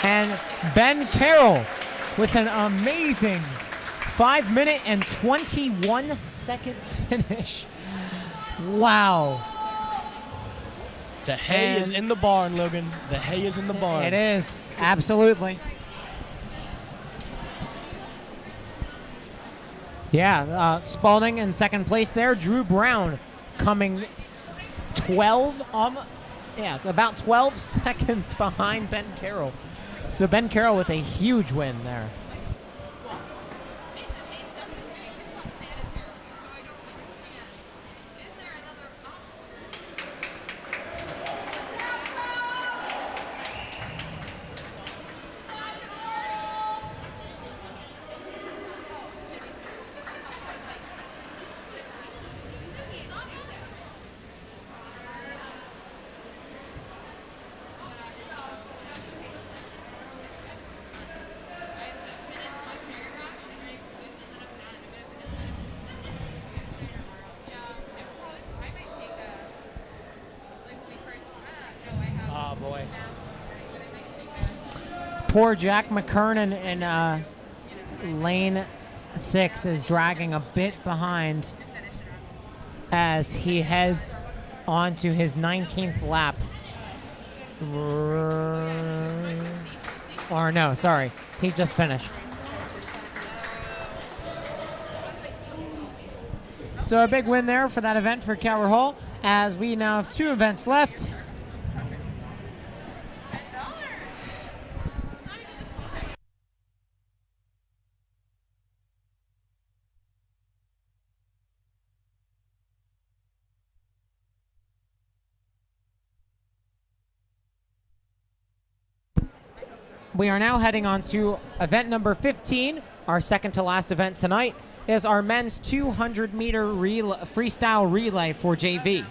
And Ben Carroll with an amazing 5-minute and 21-second finish. Wow. The hay is in the barn, Logan. The hay is in the barn. It is, absolutely. Yeah, Spalding in second place there. Drew Brown coming 12, it's about 12 seconds behind Ben Carroll. So Ben Carroll with a huge win there. Oh boy. Poor Jack McKernan in lane 6 is dragging a bit behind as he heads onto his 19th lap. Or no, sorry, he just finished. So a big win there for that event for Calvert Hall, as we now have 2 events left. We are now heading on to event number 15. Our second to last event tonight is our men's 200-meter freestyle relay for JV.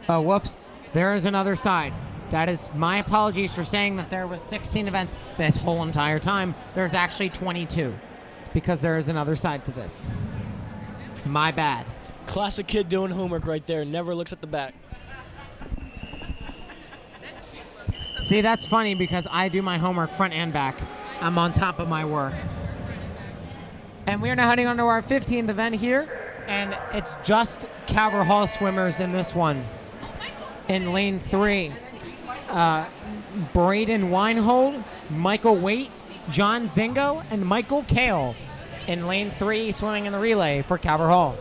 Oh, whoops. There is another side. That is my apologies for saying that there was 16 events this whole entire time. There's actually 22 because there is another side to this. My bad. Classic kid doing homework right there. Never looks at the back. See, that's funny because I do my homework front and back. I'm on top of my work. And we are now heading on to our 15th event here, and it's just Calvert Hall swimmers in this one. In lane 3, Braden Weinhold, Michael Waite, John Zingo, and Michael Kale in lane 3 swimming in the relay for Calvert Hall.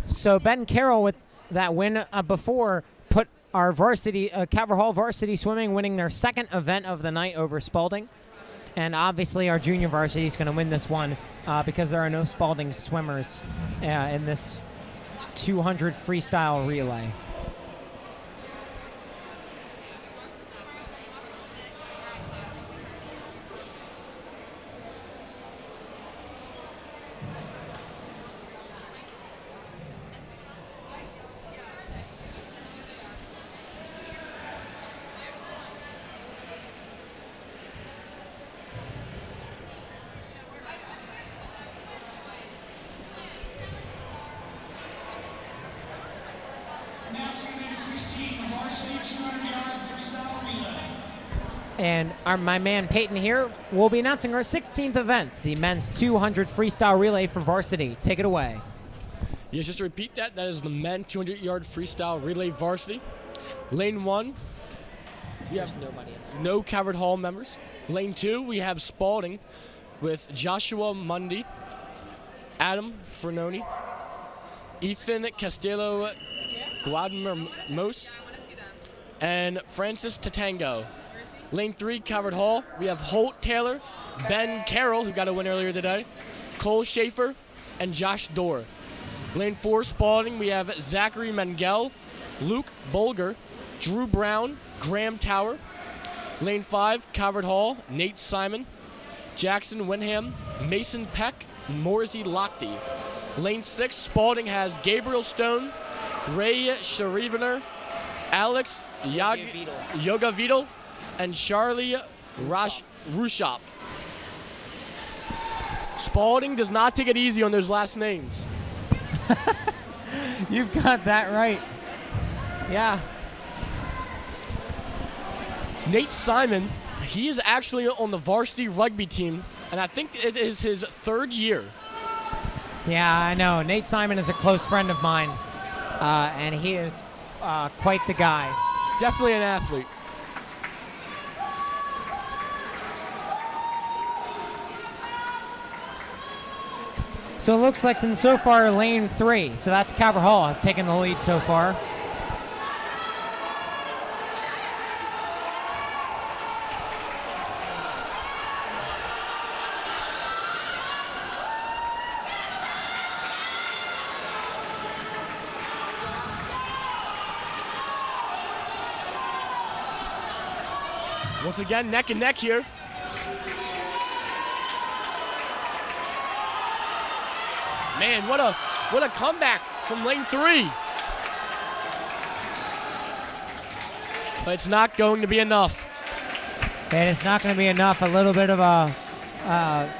So Ben Carroll with that win before put our varsity, Calvert Hall varsity swimming winning their second event of the night over Spalding. And obviously our junior varsity is going to win this one because there are no Spalding swimmers in this 200 freestyle relay. And my man Peyton here will be announcing our 16th event, the men's 200 freestyle relay for varsity. Take it away. Yes, just to repeat that, that is the men 200-yard freestyle relay varsity. Lane 1, we have nobody in there. no Calvert Hall members. Lane 2, we have Spalding with Joshua Mundy, Adam Fernoni, Ethan Castillo Guadamos, and Francis Tatango. Lane 3, Calvert Hall, we have Holt Taylor, Ben Carroll, who got a win earlier today, Cole Schaefer, and Josh Dorr. Lane 4, Spalding, we have Zachary Mengel, Luke Bolger, Drew Brown, Graham Tower. Lane 5, Calvert Hall, Nate Simon, Jackson Winham, Mason Peck, Morsey Lochte. Lane 6, Spalding has Gabriel Stone, Ray Sharivaner, Alex Yoga Vidal, and Charlie Rushop. Spalding does not take it easy on those last names. You've got that right. Yeah. Nate Simon, he is actually on the varsity rugby team, and I think it is his 3rd year. Yeah, I know. Nate Simon is a close friend of mine, and he is quite the guy. Definitely an athlete. So it looks like so far lane 3, so that's Calvert Hall, has taken the lead so far. Once again, neck and neck here. Man, what a comeback from lane 3. But it's not going to be enough. And it's not going to be enough. A little bit of a,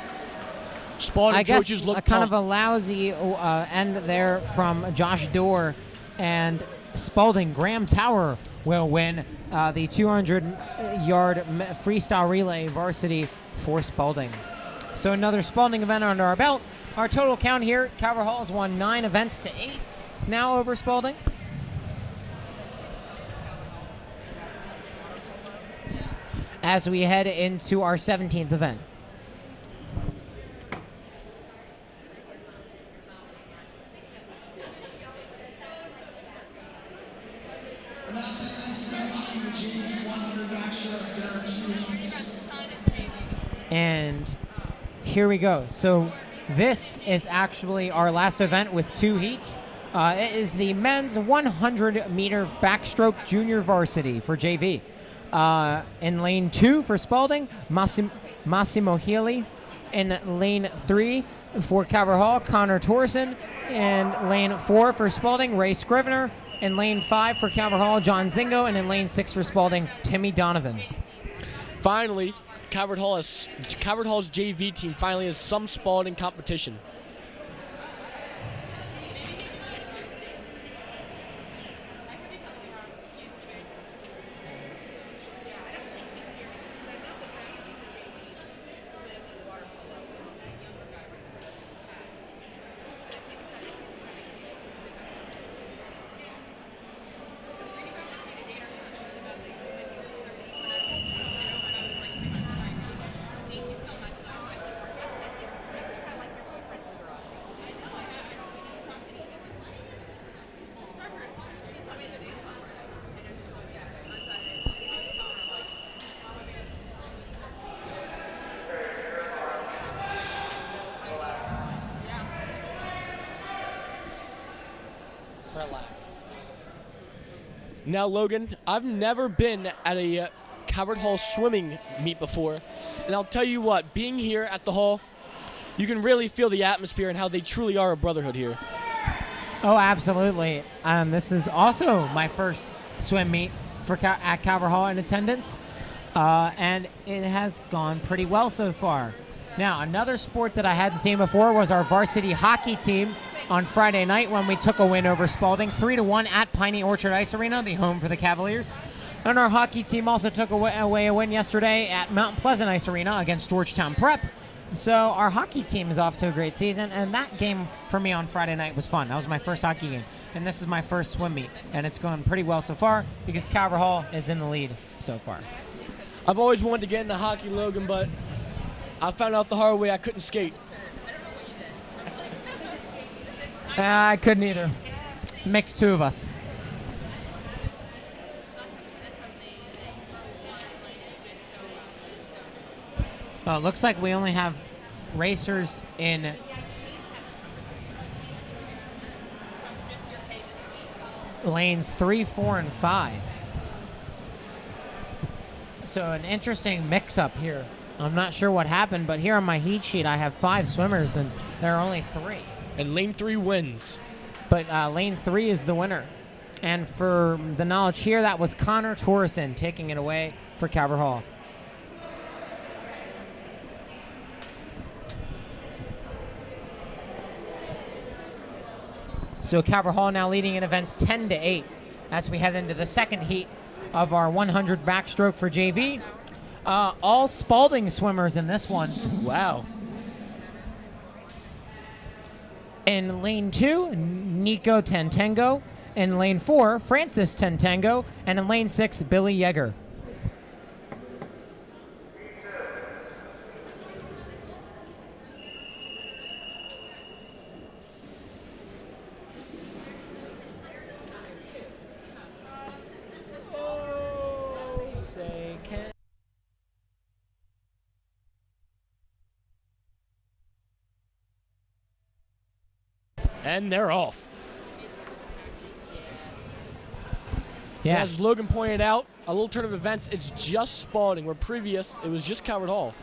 Spalding I guess, coaches look a kind of pumped. a lousy end there from Josh Dorr and Spalding. Graham Tower will win the 200-yard freestyle relay varsity for Spalding. So another Spalding event under our belt. Our total count here, Calvert Hall has won 9 events to 8 now over Spalding. As we head into our 17th event. Announcing in 17, the JV 100 Backstroke, there are 2 heats. And here we go. So this is actually our last event with 2 heats. It is the men's 100-meter backstroke junior varsity for JV. In lane 2 for Spalding, Massimo Healy. In lane 3 for Calvert Hall, Connor Torson. In lane 4 for Spalding, Ray Scrivener. In lane 5 for Calvert Hall, John Zingo. And in lane 6 for Spalding, Timmy Donovan. Finally, Calvert Hall's JV team finally has some Spalding competition. Now, Logan, I've never been at a Calvert Hall swimming meet before, and I'll tell you what, being here at the hall, you can really feel the atmosphere and how they truly are a brotherhood here. Oh, absolutely. This is also my first swim meet for at Calvert Hall in attendance, and it has gone pretty well so far. Now, another sport that I hadn't seen before was our varsity hockey team on Friday night when we took a win over Spalding, 3-1 at Piney Orchard Ice Arena, the home for the Cavaliers. And our hockey team also took away a win yesterday at Mount Pleasant Ice Arena against Georgetown Prep, So our hockey team is off to a great season, and that game for me on Friday night was fun. That was my first hockey game, and this is my first swim meet, and it's going pretty well so far because Calvert Hall is in the lead so far. I've always wanted to get into hockey, Logan, but I found out the hard way I couldn't skate. I couldn't either. Mixed two of us. Well, it looks like we only have racers in lanes 3, 4, and 5. So an interesting mix-up here. I'm not sure what happened, but here on my heat sheet I have 5 swimmers, and there are only 3. And lane 3 wins. But lane 3 is the winner. And for the knowledge here, that was Connor Torreson taking it away for Calvert Hall. So Calvert Hall now leading in events 10-8 as we head into the second heat of our 100 backstroke for JV. All Spalding swimmers in this one. Wow. In lane 2, Nico Tentengo. In lane 4, Francis Tentengo. And in lane 6, Billy Yeager. And they're off. Yeah. As Logan pointed out, a little turn of events, it's just Spalding, where previous it was just Calvert Hall.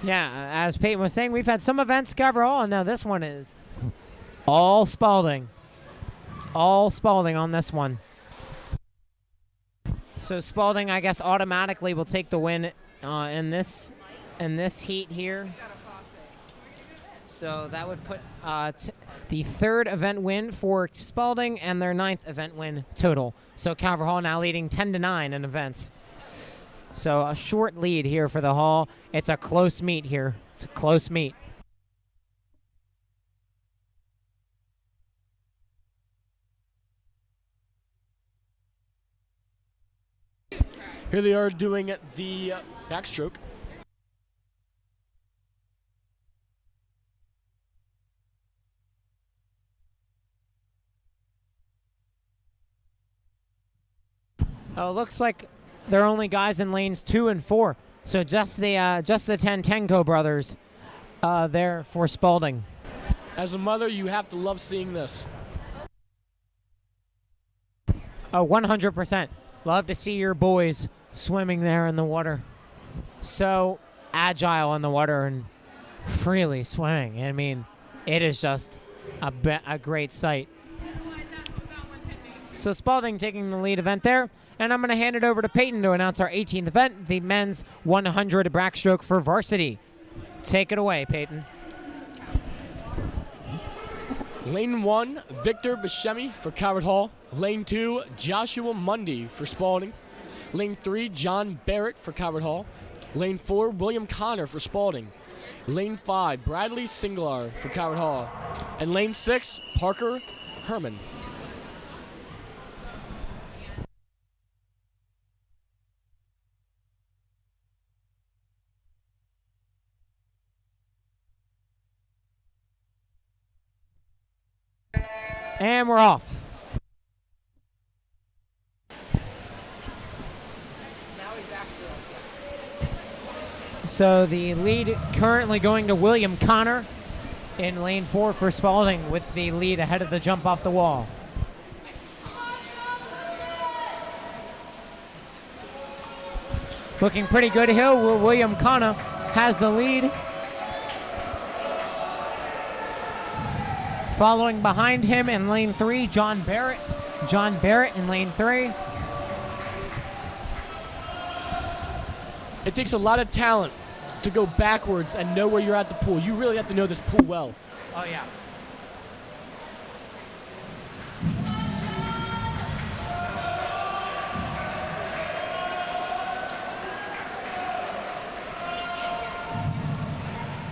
Yeah, as Peyton was saying, we've had some events Calvert Hall, and now this one is all Spalding. It's all Spalding on this one. So Spalding, I guess, automatically will take the win in this heat here. So that would put the 3rd event win for Spalding and their 9th event win total. So Calvert Hall now leading 10-9 in events. So a short lead here for the Hall. It's a close meet here. It's a close meet. Here they are doing the backstroke. Oh, looks like they're only guys in lanes 2 and 4. So just the Tentenko brothers there for Spalding. As a mother, you have to love seeing this. Oh, 100%. Love to see your boys swimming there in the water. So agile in the water and freely swimming. I mean, it is just a great sight. So Spalding taking the lead event there. And I'm going to hand it over to Peyton to announce our 18th event, the men's 100 backstroke for Varsity. Take it away, Peyton. Lane 1, Victor Buscemi for Calvert Hall. Lane 2, Joshua Mundy for Spalding. Lane 3, John Barrett for Calvert Hall. Lane 4, William Connor for Spalding. Lane 5, Bradley Singlar for Calvert Hall. And lane 6, Parker Herman. And we're off. So the lead currently going to William Connor in lane 4 for Spalding with the lead ahead of the jump off the wall. Looking pretty good here. William Connor has the lead. Following behind him in lane 3, John Barrett. John Barrett in lane 3. It takes a lot of talent to go backwards and know where you're at the pool. You really have to know this pool well. Oh, yeah.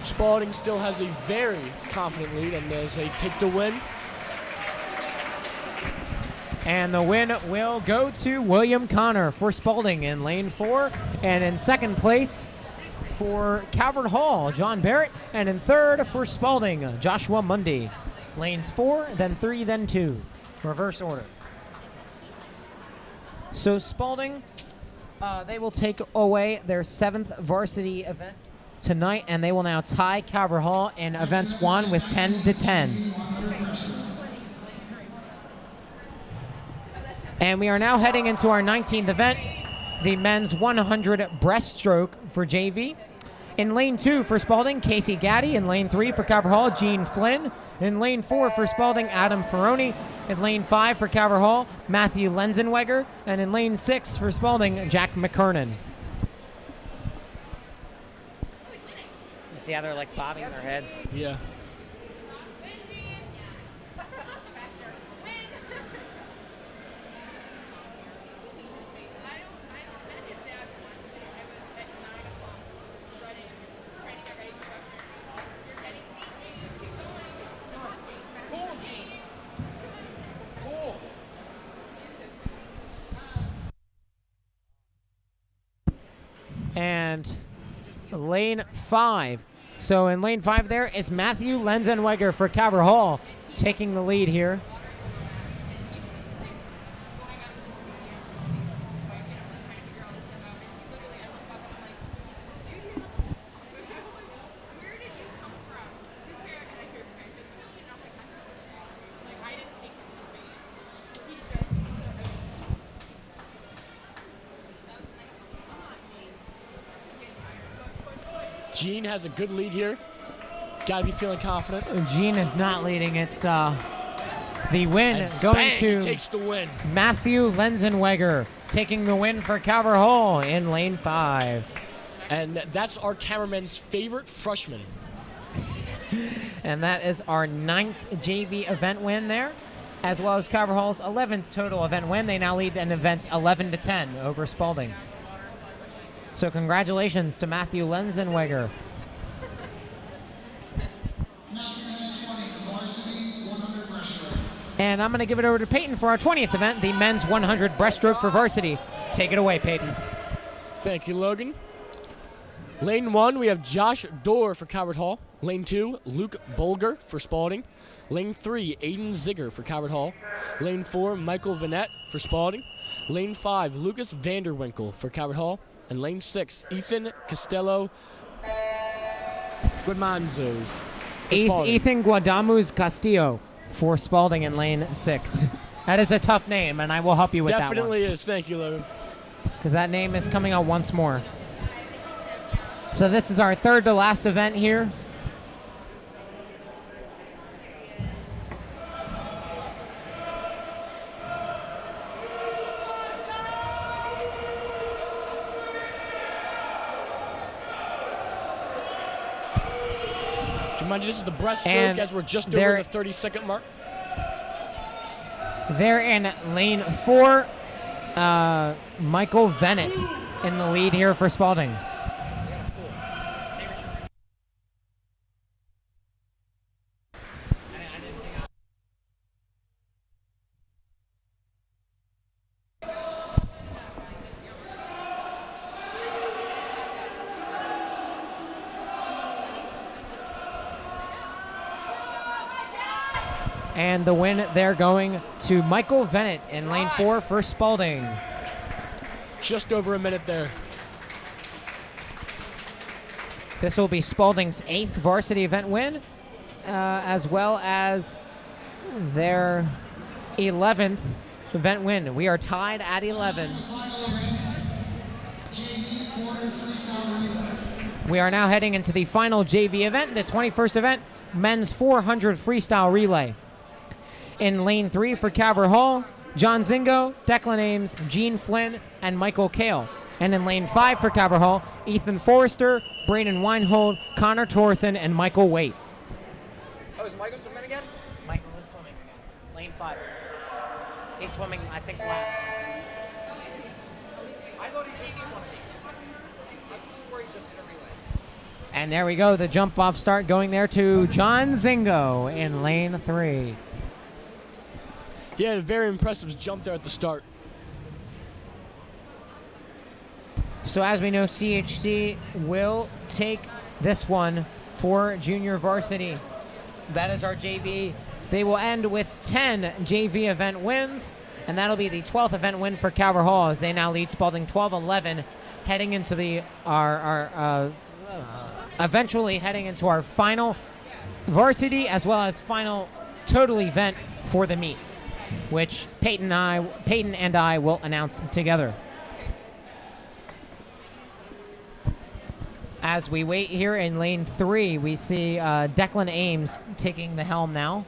Spalding still has a very confident lead, and as they take the win. And the win will go to William Connor for Spalding in lane 4. And in second place for Calvert Hall, John Barrett. And in third for Spalding, Joshua Mundy. Lanes 4, then 3, then 2. Reverse order. So Spalding, they will take away their 7th varsity event tonight, and they will now tie Calvert Hall in events 1 with 10-10. And we are now heading into our 19th event, the men's 100 breaststroke for JV. In lane 2 for Spalding, Casey Gaddy. In lane 3 for Calvert Hall, Gene Flynn. In lane 4 for Spalding, Adam Ferroni. In lane 5 for Calvert Hall, Matthew Lenzenweger. And in lane 6 for Spalding, Jack McKernan. You see how they're like bobbing their heads? Yeah. And lane 5. So in lane 5 there is Matthew Lenzenweger for Calvert Hall taking the lead here. Gene has a good lead here. Got to be feeling confident. Gene is not leading. It's the win and going bang, to he takes the win. Matthew Lenzenweger taking the win for Calvert Hall in lane 5. And that's our cameraman's favorite freshman. And that is our 9th JV event win there, as well as Calvert Hall's 11th total event win. They now lead in events 11-10 over Spalding. So congratulations to Matthew Lenzenweger. And I'm going to give it over to Peyton for our 20th event, the men's 100 breaststroke for varsity. Take it away, Peyton. Thank you, Logan. Lane 1, we have Josh Dorr for Calvert Hall. Lane 2, Luke Bolger for Spalding. Lane 3, Aiden Ziegler for Calvert Hall. Lane 4, Michael Vanette for Spalding. Lane 5, Lucas Vanderwinkle for Calvert Hall. And lane 6, Ethan Costello Guadmanzos. Ethan Guadamuz Castillo for Spalding in lane 6. That is a tough name, and I will help you with that one. Definitely is. Thank you, Logan. Because that name is coming out once more. So this is our third to last event here. Mind you, this is the breaststroke as we're just over the 30-second mark. They're in lane 4. Michael Venett in the lead here for Spalding. And the win, they're going to Michael Venett in lane 4 for Spalding. Just over a minute there. This will be Spalding's 8th varsity event win, as well as their 11th event win. We are tied at 11. We are now heading into the final JV event, the 21st event, men's 400 freestyle relay. In lane 3 for Calvert Hall, John Zingo, Declan Ames, Gene Flynn, and Michael Kale. And in lane 5 for Calvert Hall, Ethan Forrester, Braden Weinhold, Connor Torson, and Michael Waite. Oh, is Michael swimming again? Michael is swimming again. Lane 5. He's swimming, I think, last. I thought he just did one of these. I swore he just did a relay. And there we go, the jump off start going there to John Zingo in lane 3. He had a very impressive jump there at the start. So as we know, CHC will take this one for junior varsity. That is our JV. They will end with 10 JV event wins, and that'll be the 12th event win for Calvert Hall as they now lead Spalding 12-11, heading into eventually heading into our final varsity as well as final total event for the meet, which Peyton and I will announce together. As we wait here in lane 3, we see Declan Ames taking the helm now.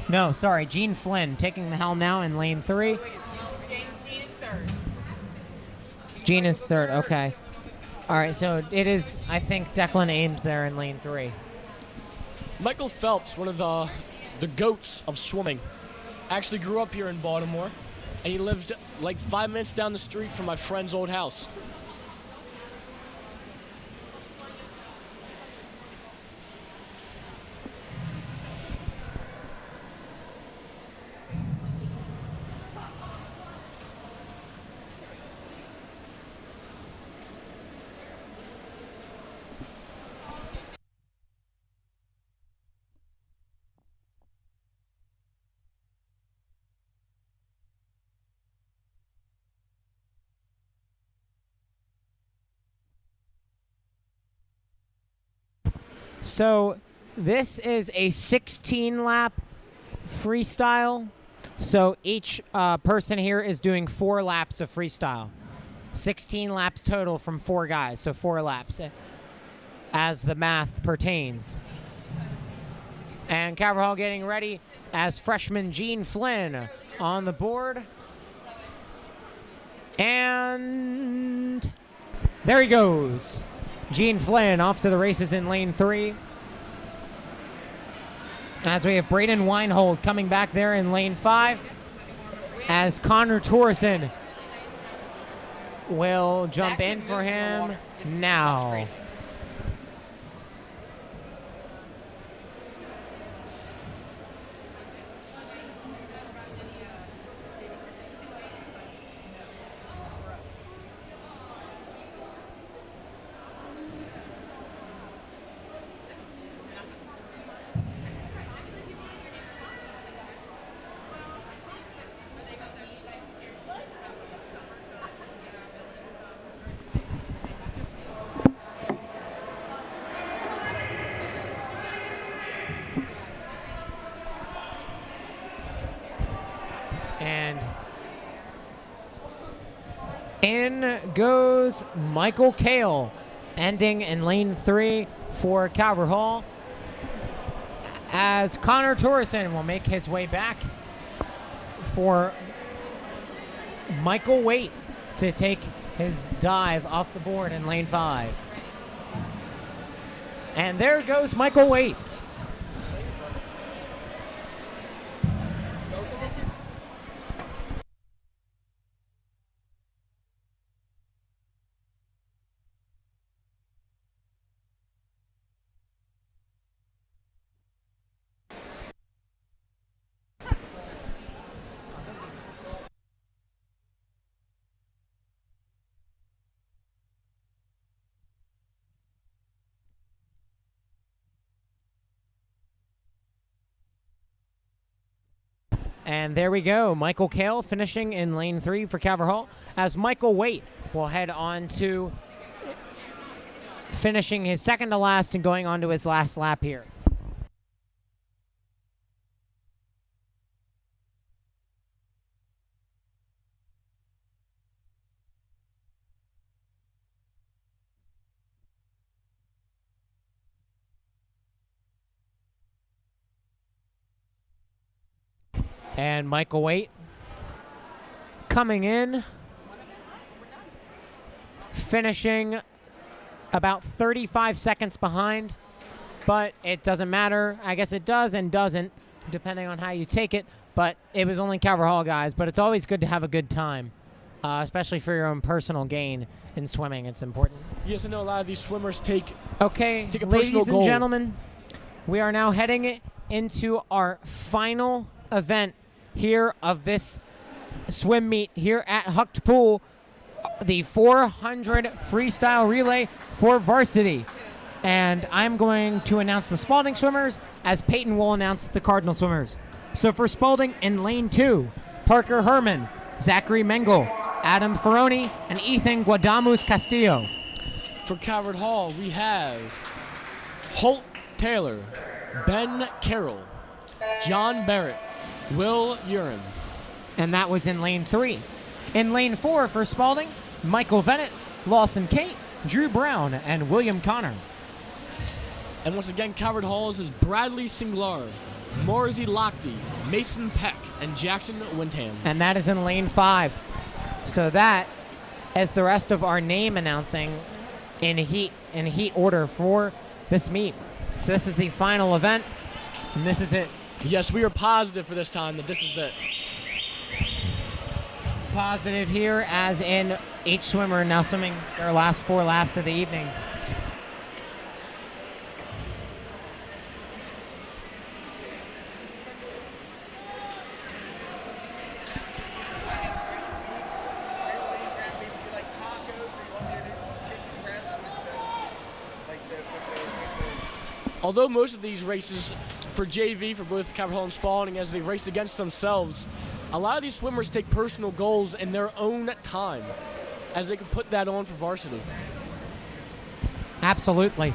No, sorry, Gene Flynn taking the helm now in lane 3. Gene is third. Gene is third, okay. All right, so it is, I think, Declan Ames there in lane 3. Michael Phelps, one of the goats of swimming, actually grew up here in Baltimore, and he lived like 5 minutes down the street from my friend's old house. So this is a 16-lap freestyle. So each person here is doing 4 laps of freestyle. 16 laps total from 4 guys, so 4 laps as the math pertains. And Calvert Hall getting ready as freshman Gene Flynn on the board. And there he goes. Gene Flynn off to the races in lane 3. As we have Braden Weinhold coming back there in lane 5. As Connor Torreson will jump in for him now. And in goes Michael Kale, ending in lane 3 for Calvert Hall, as Connor Torreson will make his way back for Michael Waite to take his dive off the board in lane 5. And there goes Michael Waite. And there we go. Michael Kale finishing in lane 3 for Calvert Hall, as Michael Waite will head on to finishing his second to last and going on to his last lap here. And Michael Waite coming in, finishing about 35 seconds behind, but it doesn't matter. I guess it does and doesn't, depending on how you take it, but it was only Calvert Hall guys, but it's always good to have a good time. especially for your own personal gain in swimming. It's important. Yes, I know a lot of these swimmers take Okay, a ladies personal and goal. gentlemen, we are now heading into our final event here of this swim meet here at Hucked Pool, the 400 freestyle relay for Varsity. And I'm going to announce the Spalding swimmers as Peyton will announce the Cardinal swimmers. So for Spalding in lane 2, Parker Herman, Zachary Mengel, Adam Ferroni, and Ethan Guadamus Castillo. For Calvert Hall, we have Holt Taylor, Ben Carroll, John Barrett, Will Urin. And that was in lane 3. In lane 4 for Spalding, Michael Vennett, Lawson Kate, Drew Brown, and William Connor. And once again, Calvert Hall's is Bradley Singlar, Morzy Lochte, Mason Peck, and Jackson Windham. And that is in lane 5. So that is the rest of our name announcing in heat order for this meet. So this is the final event, and this is it. Yes, we are positive for this time that this is it. Positive here, as in each swimmer now swimming their last 4 laps of the evening. Although most of these races for JV, for both Calvert Hall and Spalding, as they race against themselves, a lot of these swimmers take personal goals in their own time, as they can put that on for Varsity. Absolutely.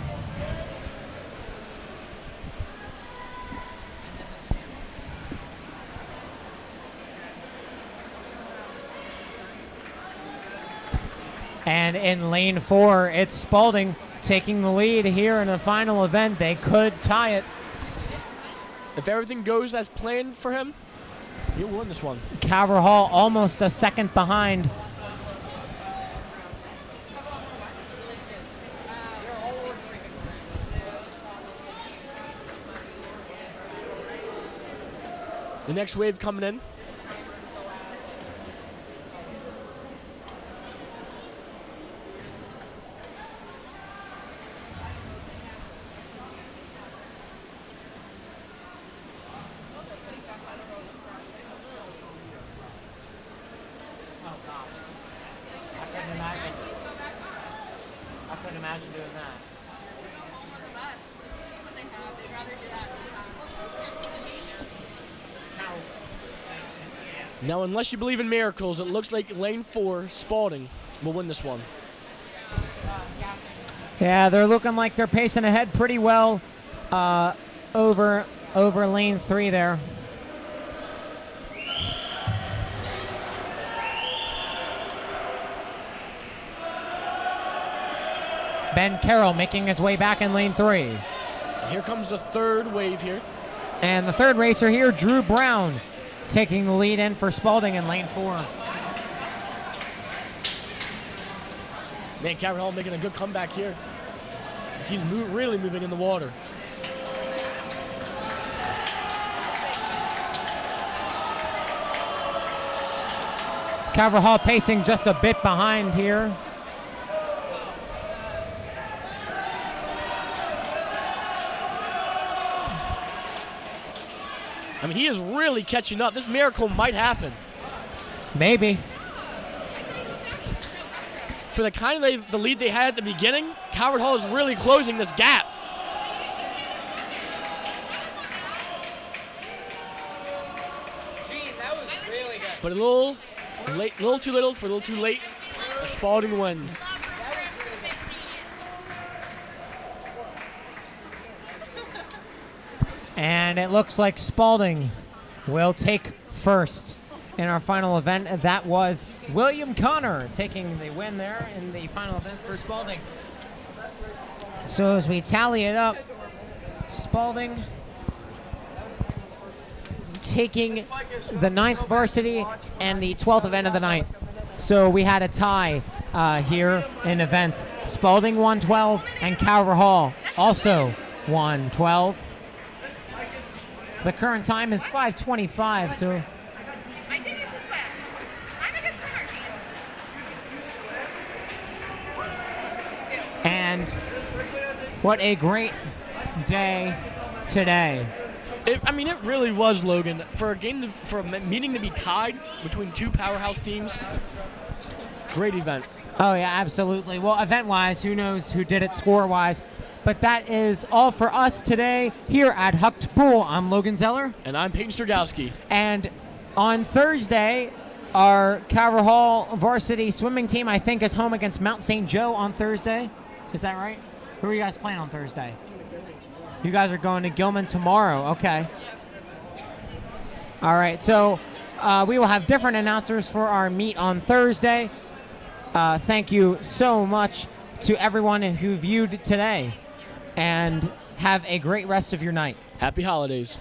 And in lane 4, it's Spalding taking the lead here in the final event. They could tie it. If everything goes as planned for him, he'll win this one. Calvert Hall almost a second behind. The next wave coming in. I couldn't imagine doing that. Now, unless you believe in miracles, it looks like lane 4, Spalding, will win this one. Yeah, they're looking like they're pacing ahead pretty well over lane 3 there. Ben Carroll making his way back in lane 3. Here comes the third wave here. And the third racer here, Drew Brown, taking the lead in for Spalding in lane 4. Man, Calvert Hall making a good comeback here. He's really moving in the water. Calvert Hall pacing just a bit behind here. I mean, he is really catching up. This miracle might happen. Maybe. For the kind of the lead they had at the beginning, Calvert Hall is really closing this gap. Gene, that was really good. But a little too little for a little too late. Spalding wins. And it looks like Spalding will take first in our final event. That was William Connor taking the win there in the final event for Spalding. So as we tally it up, Spalding taking the 9th varsity and the 12th event of the night. So we had a tie here in events. Spalding won 12 and Calvert Hall also won 12. The current time is 5:25, so I did it this way. I'm a good swimmer, And what a great day today. It really was, Logan. For a meeting to be tied between two powerhouse teams, great event. Oh, yeah, absolutely. Well, event-wise, who knows who did it score-wise. But that is all for us today here at Hucked Pool. I'm Logan Zeller. And I'm Peyton Strugowski. And on Thursday, our Calvert Hall varsity swimming team, I think, is home against Mount St. Joe on Thursday. Is that right? Who are you guys playing on Thursday? You guys are going to Gilman tomorrow. Okay. All right. So we will have different announcers for our meet on Thursday. Thank you so much to everyone who viewed today. And have a great rest of your night. Happy holidays.